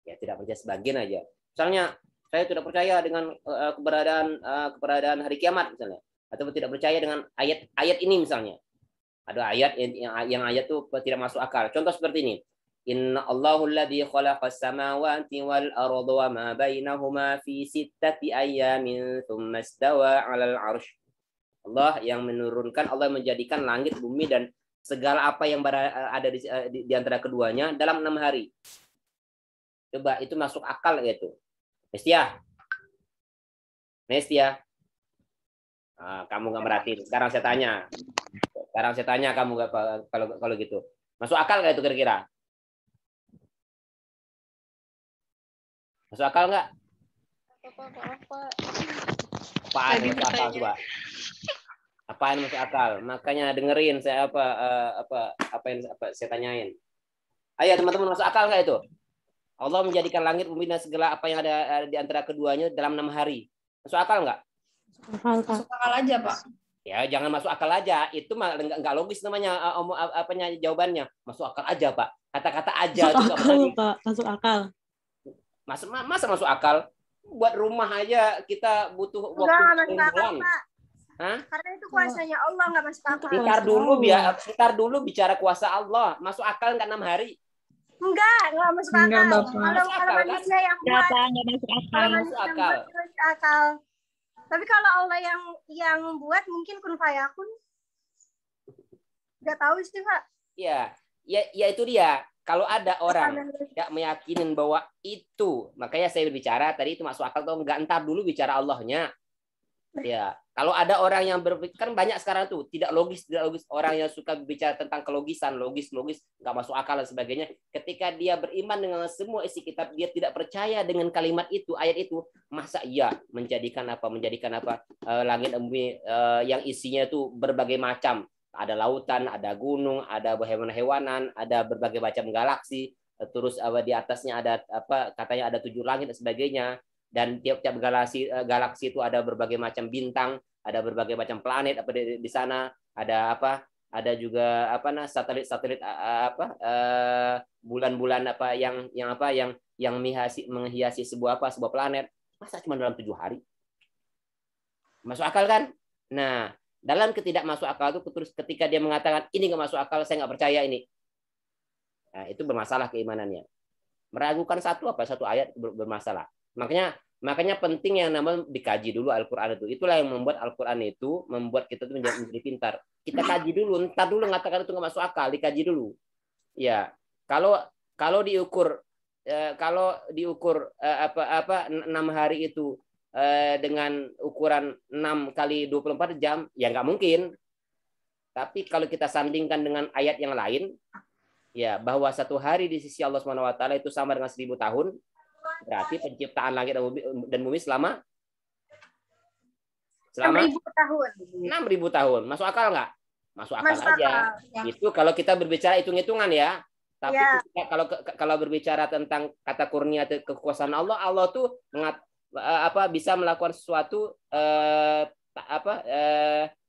Ya, tidak percaya sebagian aja. Misalnya saya tidak percaya dengan keberadaan hari kiamat misalnya, atau tidak percaya dengan ayat ini misalnya. Ada ayat yang ayat itu tidak masuk akal. Contoh seperti ini. Inna Allahul ladzi khalaqas samawati wal arda wa ma bainahuma fi sittati ayamin tsumma istawa 'alal 'arsy. Allah yang menurunkan, Allah menjadikan langit, bumi dan segala apa yang ada di antara keduanya dalam 6 hari. Coba itu masuk akal gitu. Nestia. Kamu nggak merhatiin. Sekarang saya tanya kamu nggak kalau gitu. Masuk akal nggak itu kira-kira? Masuk akal nggak? Apaan masuk akal coba? Apaan masuk akal? Makanya dengerin saya apa yang saya tanyain. Ayo teman-teman, masuk akal nggak itu? Allah menjadikan langit, bumi dan segala apa yang ada di antara keduanya dalam 6 hari. Masuk akal nggak? Masuk akal aja, Pak. Ya, jangan masuk akal aja. Itu mah nggak logis namanya jawabannya. Masuk akal aja, Pak. Kata-kata aja. Masuk akal, Pak. Masuk akal. Masa masuk akal? Buat rumah aja kita butuh waktu bulan. Karena itu kuasanya Allah, nggak masuk akal. Ntar dulu bicara kuasa Allah. Masuk akal nggak 6 hari? Enggak masuk akal. Kalau manusia yang buat, nggak masuk akal. Tapi kalau Allah yang buat mungkin kun fayakun. Nggak tahu sih, Pak. Ya itu dia. Kalau ada orang tidak meyakinin bahwa itu, makanya saya berbicara tadi itu masuk akal atau enggak, entar dulu bicara Allahnya. Ya, kalau ada orang yang berpikir, kan banyak sekarang tuh tidak logis orang yang suka bicara tentang kelogisan, logis nggak masuk akal dan sebagainya. Ketika dia beriman dengan semua isi kitab, dia tidak percaya dengan kalimat itu, ayat itu, masa iya menjadikan langit dan bumi yang isinya itu berbagai macam, ada lautan, ada gunung, ada hewan-hewanan, ada berbagai macam galaksi, terus di atasnya ada katanya ada 7 langit dan sebagainya. Dan tiap-tiap galaksi itu ada berbagai macam bintang, ada berbagai macam planet di sana, ada juga satelit bulan-bulan yang menghiasi sebuah planet. Masa cuma dalam 7 hari? Masuk akal kan? Nah, dalam ketidak masuk akal itu terus ketika dia mengatakan ini nggak masuk akal, saya nggak percaya ini. Nah, itu bermasalah keimanannya. Meragukan satu ayat bermasalah. Makanya penting yang namanya dikaji dulu Al-Quran itu. Itulah yang membuat Al-Quran itu membuat kita tuh menjadi pintar. Kita kaji dulu, entar dulu ngatakan itu nggak masuk akal, dikaji dulu. Ya, kalau diukur 6 hari itu dengan ukuran 6 kali 24 jam, ya nggak mungkin. Tapi kalau kita sandingkan dengan ayat yang lain, ya bahwa 1 hari di sisi Allah SWT itu sama dengan 1000 tahun. Berarti penciptaan langit dan bumi selama 6.000 tahun. 6.000 tahun. Masuk akal nggak? Masuk akal aja. Itu kalau kita berbicara hitung-hitungan ya. Tapi kalau berbicara tentang kata kurnia kekuasaan Allah tuh bisa melakukan sesuatu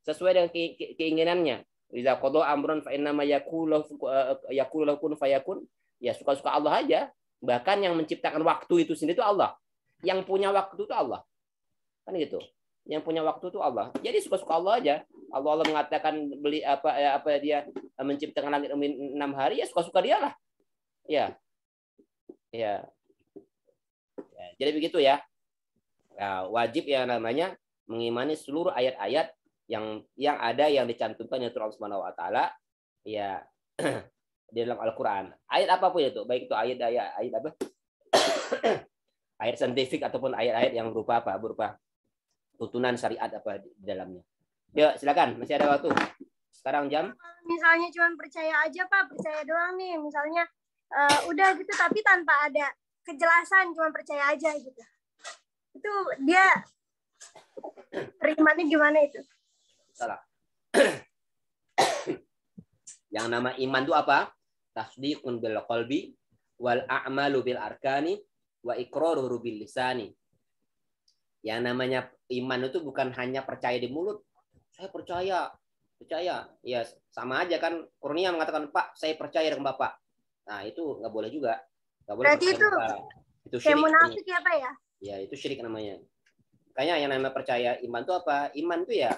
sesuai dengan keinginannya. Iza qada amrun fa inna ma yaqulu kun fayakun. Ya suka-suka Allah aja. Bahkan yang menciptakan waktu itu sendiri itu Allah. Yang punya waktu itu Allah. Kan gitu. Yang punya waktu itu Allah. Jadi suka-suka Allah aja. Allah mengatakan dia menciptakan langit 6 hari, ya suka-suka dia lah. Ya. Jadi begitu ya. Wajib yang namanya mengimani seluruh ayat-ayat yang ada yang dicantumkan oleh Allah Subhanahu wa taala ya di dalam Al-Qur'an. Ayat apapun itu, baik itu ayat apa? Ayat saintifik ataupun ayat-ayat yang berupa tuntunan syariat apa di dalamnya. Yuk, silakan, masih ada waktu. Sekarang jam. Misalnya cuma percaya aja, Pak, percaya doang nih. Misalnya udah gitu tapi tanpa ada kejelasan, cuma percaya aja gitu. Itu dia terimannya gimana itu? Salah. Yang nama iman itu apa? Tasdiqun bil qalbi wal a'malu bil arkani wa iqraruhu bil lisani. Yang namanya iman itu bukan hanya percaya di mulut. Saya percaya. Ya sama aja kan. Kurnia mengatakan, "Pak, saya percaya dengan Bapak." Nah, itu nggak boleh juga. Nggak boleh. Berarti itu syirik. Kayak munafik ya, Pak ya? Ya, itu syirik namanya. Makanya yang namanya percaya iman itu apa? Iman itu ya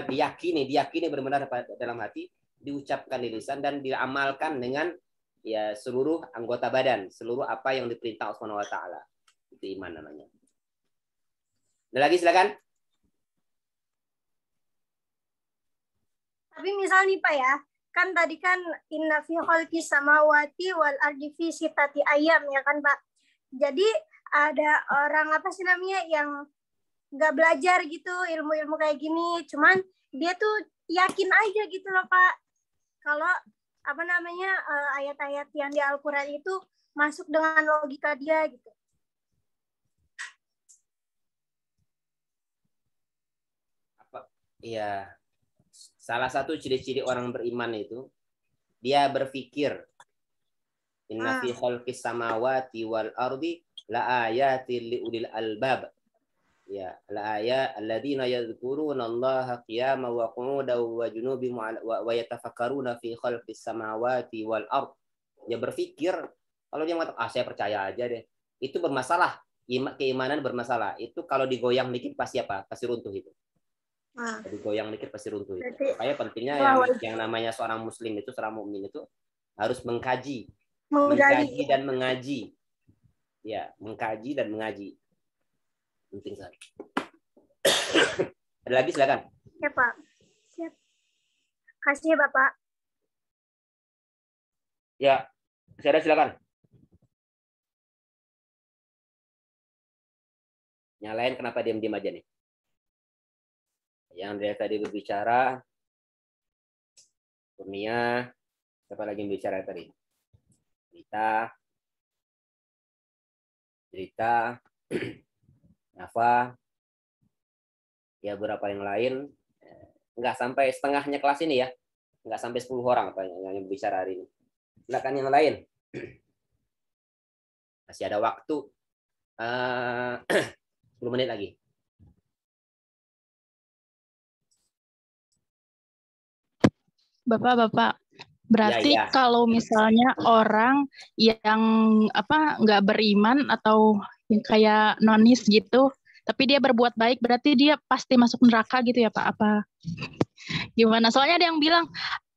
diyakini benar-benar dalam hati, diucapkan di lisan dan diamalkan dengan ya seluruh anggota badan, seluruh apa yang diperintah Allah Subhanahu wa taala. Itu iman namanya. Ada lagi silakan. Tapi misal nih Pak ya, kan tadi kan inna fi khalqis samawati wal ardi fi sittati ayyam ya kan Pak. Jadi ada orang apa sih namanya nggak belajar gitu ilmu-ilmu kayak gini, cuman dia tuh yakin aja gitu loh Pak, kalau ayat-ayat yang di Al-Quran itu masuk dengan logika dia gitu. Iya, salah satu ciri-ciri orang beriman itu dia berpikir inna fi khalqis samawati wal ardi la ayatin liulil albab. Ya, la ayat alladzina yadhkuruna Allaha qiyaman wa qu'udan wa junuban wa yatafakkaruna fi khalqis samawati wal ard. Dia berpikir, kalau dia mengatakan saya percaya aja deh, itu bermasalah, keimanan bermasalah. Itu kalau digoyang dikit pasti apa? Pasti runtuh itu. Jadi goyang dikit pasti runtuh itu. Makanya pentingnya yang namanya seorang muslim itu, seorang mukmin itu harus mengkaji dan mengaji. Ya, mengkaji dan mengaji. Penting sekali. Ada lagi silakan. Ya Pak. Siap. Kasih ya Bapak. Ya, saya silakan. Yang lain kenapa diam-diam aja nih? Yang dari tadi berbicara, Kurnia, siapa lagi yang bicara tadi? Cerita, Nafa, ya beberapa yang lain, nggak sampai setengahnya kelas ini ya, nggak sampai 10 orang apa yang bicara hari ini. Silakan yang lain. Masih ada waktu 10 menit lagi. Bapak, berarti kalau misalnya orang yang nggak beriman atau yang kayak nonis gitu, tapi dia berbuat baik, berarti dia pasti masuk neraka gitu ya Pak? Apa gimana? Soalnya ada yang bilang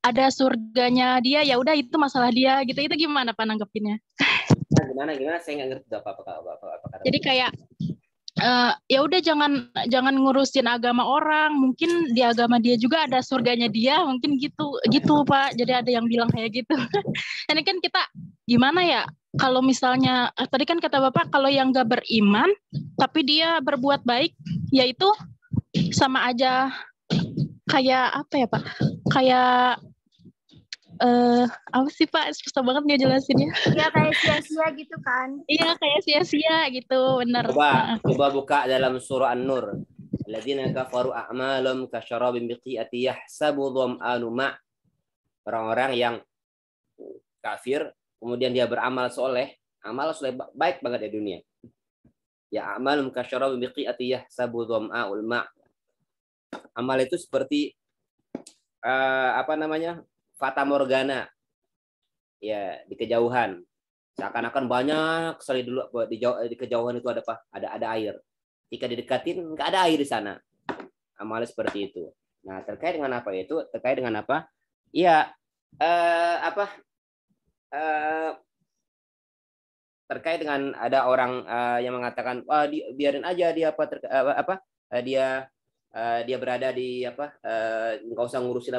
ada surganya dia, ya udah itu masalah dia gitu. Itu gimana Pak nanggepinnya? Gimana? Saya nggak ngerti apa. Jadi kayak ya udah jangan ngurusin agama orang, mungkin di agama dia juga ada surganya dia, mungkin gitu Pak. Jadi ada yang bilang kayak gitu. Ini kan kita gimana ya, kalau misalnya tadi kan kata Bapak kalau yang nggak beriman tapi dia berbuat baik, yaitu sama aja kayak apa ya Pak, kayak apa sih Pak, susah banget ngejelasinnya. Iya kayak sia-sia gitu kan. Iya kayak sia-sia gitu, benar. Coba buka dalam surah An-Nur. Alladzina kafaru a'malum kasyarabin biqi'ati yahsabu dham'anu ma'. Orang-orang yang kafir kemudian dia beramal soleh baik banget di dunia. Ya a'malum kasyarabin biqi'ati yahsabu dham'a'ul ma'. Amal itu seperti fata morgana, ya di kejauhan, seakan-akan banyak sekali dulu di kejauhan itu ada apa? Ada air. Jika didekatin nggak ada air di sana. Amalnya seperti itu. Nah terkait dengan apa itu? Terkait dengan apa? Ya terkait dengan ada orang yang mengatakan, biarin aja dia dia berada di nggak usah ngurusin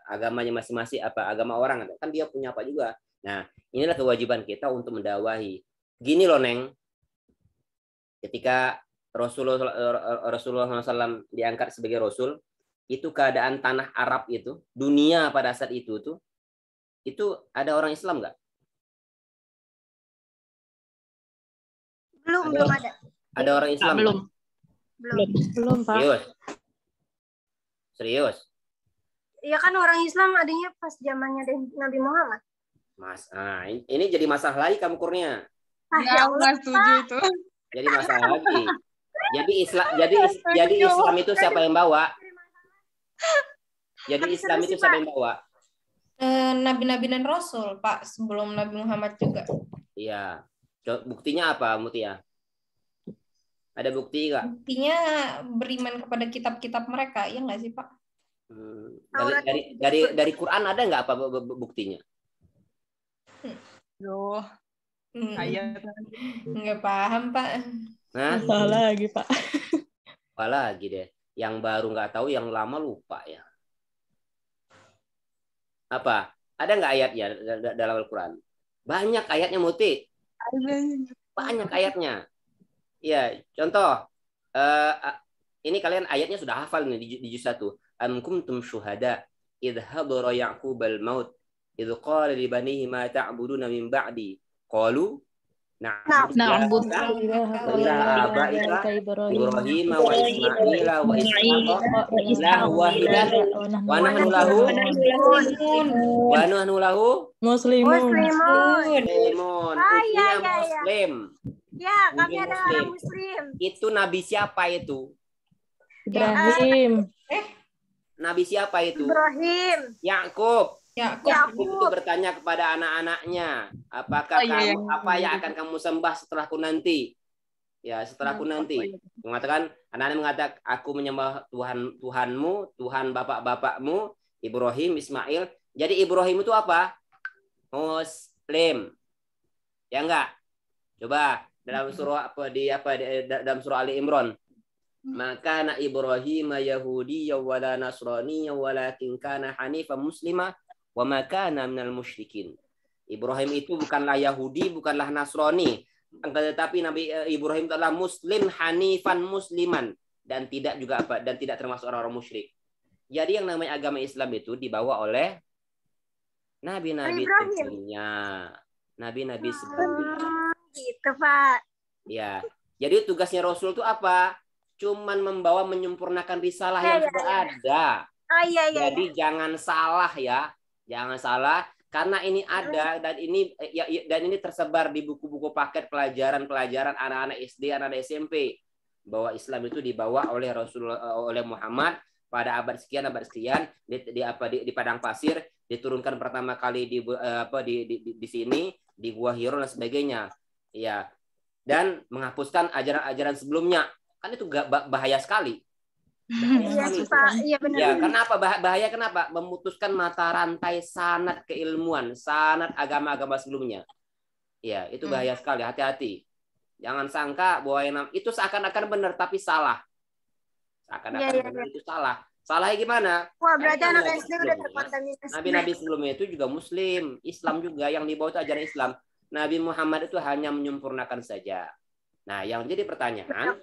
agamanya masing-masing, agama orang kan dia punya apa juga. Nah inilah kewajiban kita untuk mendakwahi. Gini loh Neng, ketika Rasulullah SAW diangkat sebagai Rasul, itu keadaan tanah Arab itu, dunia pada saat itu ada orang Islam nggak? Belum ada. Ada orang Islam? Belum Pak. Serius? Iya kan orang Islam adanya pas zamannya Nabi Muhammad. Mas, ini jadi masalah lagi kamu Kurnia. Nggak setuju itu. Jadi masalah lagi. Jadi Islam itu siapa yang bawa? Jadi Islam itu siapa yang bawa? Nabi-nabi dan Rasul Pak, sebelum Nabi Muhammad juga. Iya. Buktinya apa Mutia? Ada bukti nggak? Buktinya beriman kepada kitab-kitab mereka, ya nggak sih Pak? Dari Quran ada nggak apa buktinya? Ayat. Nggak paham Pak. Apa lagi Pak? Apa lagi deh? Yang baru nggak tahu, yang lama lupa ya. Apa? Ada nggak ayatnya dalam Al-Quran? Banyak ayatnya Muti. Banyak ayatnya. Ya, contoh ini kalian ayatnya sudah hafal nih di juz 1. Am kuntum syuhada idh hadara ya'qubal maut idh qala li banihi ma ta'buduna min ba'di qalu na'budu Ibrahim wa Ismail wa Ishaq wahidan wa nahnu lahu muslimun. Muslim. Ya, kami adalah orang Muslim. Itu nabi siapa itu? Ibrahim. Nabi siapa itu? Ibrahim. Yakub. Yakub itu bertanya kepada anak-anaknya, apakah apa yang akan kamu sembah setelahku nanti? Ya, setelahku nanti. Mengatakan, anak-anak mengatakan, aku menyembah Tuhanmu, Tuhan bapak-bapakmu, Ibrahim, Ismail. Jadi Ibrahim itu apa? Muslim. Ya enggak? Coba dalam surah dalam surah Ali Imran. Maka na Ibrahim Yahudiyya wala Nasraniyya walakin kana hanifan muslima wa ma kana minal musyrikin. Ibrahim itu bukanlah Yahudi, bukanlah Nasrani, tetapi Nabi Ibrahim adalah muslim, hanifan musliman, dan tidak termasuk orang-orang musyrik. Jadi yang namanya agama Islam itu dibawa oleh nabi-nabi sebelumnya. Nabi-nabi sebelumnya. Gitu, Pak. Ya. Jadi tugasnya Rasul itu apa? Cuman membawa menyempurnakan risalah yang sudah ada. Jadi jangan salah ya. Jangan salah karena ini ada dan ini tersebar di buku-buku paket pelajaran anak-anak SD, anak-anak SMP bahwa Islam itu dibawa oleh oleh Muhammad pada abad sekian di padang pasir, diturunkan pertama kali di sini di Gua Hiro dan sebagainya. Ya. Dan menghapuskan ajaran-ajaran sebelumnya. Kan itu bahaya sekali. Iya benar. Ya, kenapa bahaya? Kenapa? Memutuskan mata rantai sanad keilmuan, sanad agama-agama sebelumnya. Ya, itu bahaya sekali. Hati-hati. Jangan sangka bahwa itu seakan-akan benar tapi salah. Seakan-akan benar itu salah. Salahnya gimana? Wah, berarti anak SD udah terkontaminasi. Nabi-nabi sebelumnya itu juga Muslim, Islam juga, yang dibawa itu ajaran Islam. Nabi Muhammad itu hanya menyempurnakan saja. Nah, yang jadi pertanyaan,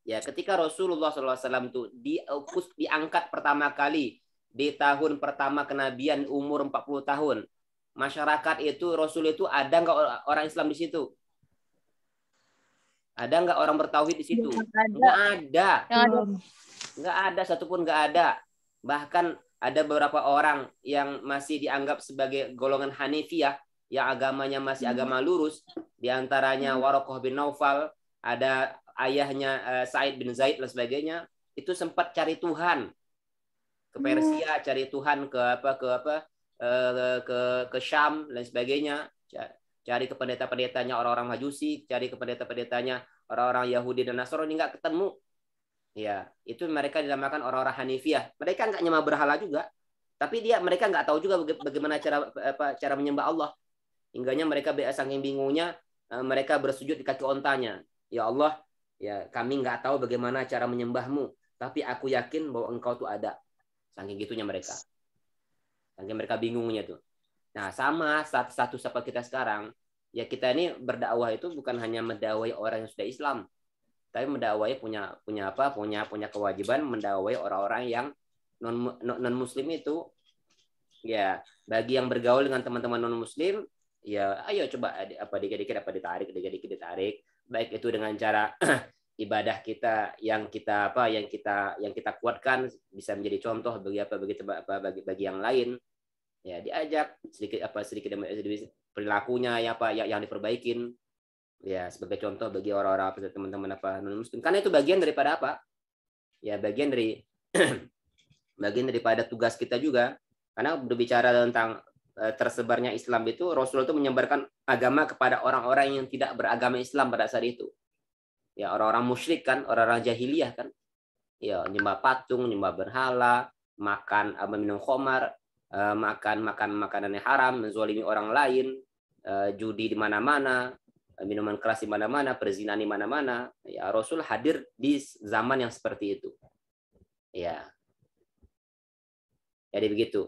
ya ketika Rasulullah SAW itu diangkat pertama kali di tahun pertama kenabian umur 40 tahun. Masyarakat itu, Rasul itu ada nggak orang Islam di situ? Ada nggak orang bertauhid di situ? Nggak ada. Nggak ada, satupun nggak ada. Bahkan ada beberapa orang yang masih dianggap sebagai golongan Hanifiyah, yang agamanya masih agama lurus. Di antaranya Waraqah bin Naufal, ada ayahnya Sa'id bin Zaid dan sebagainya, itu sempat cari Tuhan ke Persia, cari Tuhan ke Syam dan sebagainya, cari ke pendeta-pendetanya orang-orang Majusi, cari ke pendeta-pendetanya orang-orang Yahudi dan Nasrani, nggak ketemu. Ya, itu mereka dinamakan orang-orang Hanifiyah. Mereka nggak nyembah berhala juga, tapi mereka nggak tahu juga bagaimana cara menyembah Allah. Hingganya mereka saking bingungnya, mereka bersujud di kaki ontanya. Ya Allah, ya kami nggak tahu bagaimana cara menyembahmu, tapi aku yakin bahwa engkau tuh ada. Saking gitunya mereka. Saking mereka bingungnya tuh. Nah, sama status kita sekarang, ya kita ini berdakwah itu bukan hanya mendakwai orang yang sudah Islam, tapi mendakwai punya kewajiban mendakwai orang-orang yang non muslim itu. Ya, bagi yang bergaul dengan teman-teman non muslim, ya ayo coba dikit-dikit ditarik, baik itu dengan cara ibadah kita yang kita kuatkan bisa menjadi contoh bagi yang lain. Ya, diajak sedikit perilakunya yang diperbaikin, ya sebagai contoh bagi orang-orang teman-teman non muslim, karena itu bagian daripada ya bagian daripada tugas kita juga. Karena berbicara tentang tersebarnya Islam itu, Rasul itu menyebarkan agama kepada orang-orang yang tidak beragama Islam pada saat itu. Ya, orang-orang musyrik kan, orang-orang jahiliyah kan. Ya, nyembah patung, nyembah berhala, minum khamar, makan makanan yang haram, menzalimi orang lain, judi di mana-mana, minuman keras di mana-mana, perzinahan di mana-mana. Ya, Rasul hadir di zaman yang seperti itu. Ya. Jadi begitu.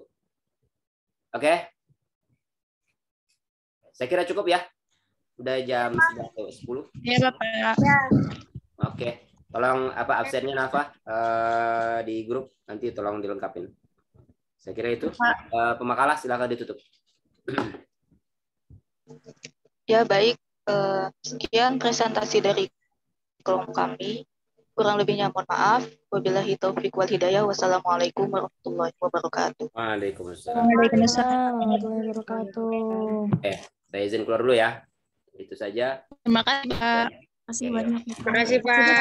Oke. Saya kira cukup ya. Udah jam 10. Ya, Bapak. Ya. Oke. Tolong absennya Nafa di grup nanti tolong dilengkapin. Saya kira itu. Pemakalah silakan ditutup. Ya baik, sekian presentasi dari kelompok kami. Kurang lebihnya mohon maaf. Wabillahi taufik wal hidayah. Wassalamualaikum warahmatullahi wabarakatuh. Waalaikumsalam. Waalaikumsalam warahmatullahi wabarakatuh. Saya izin keluar dulu ya. Itu saja. Terima kasih, Pak. Terima kasih banyak. Terima kasih, Pak.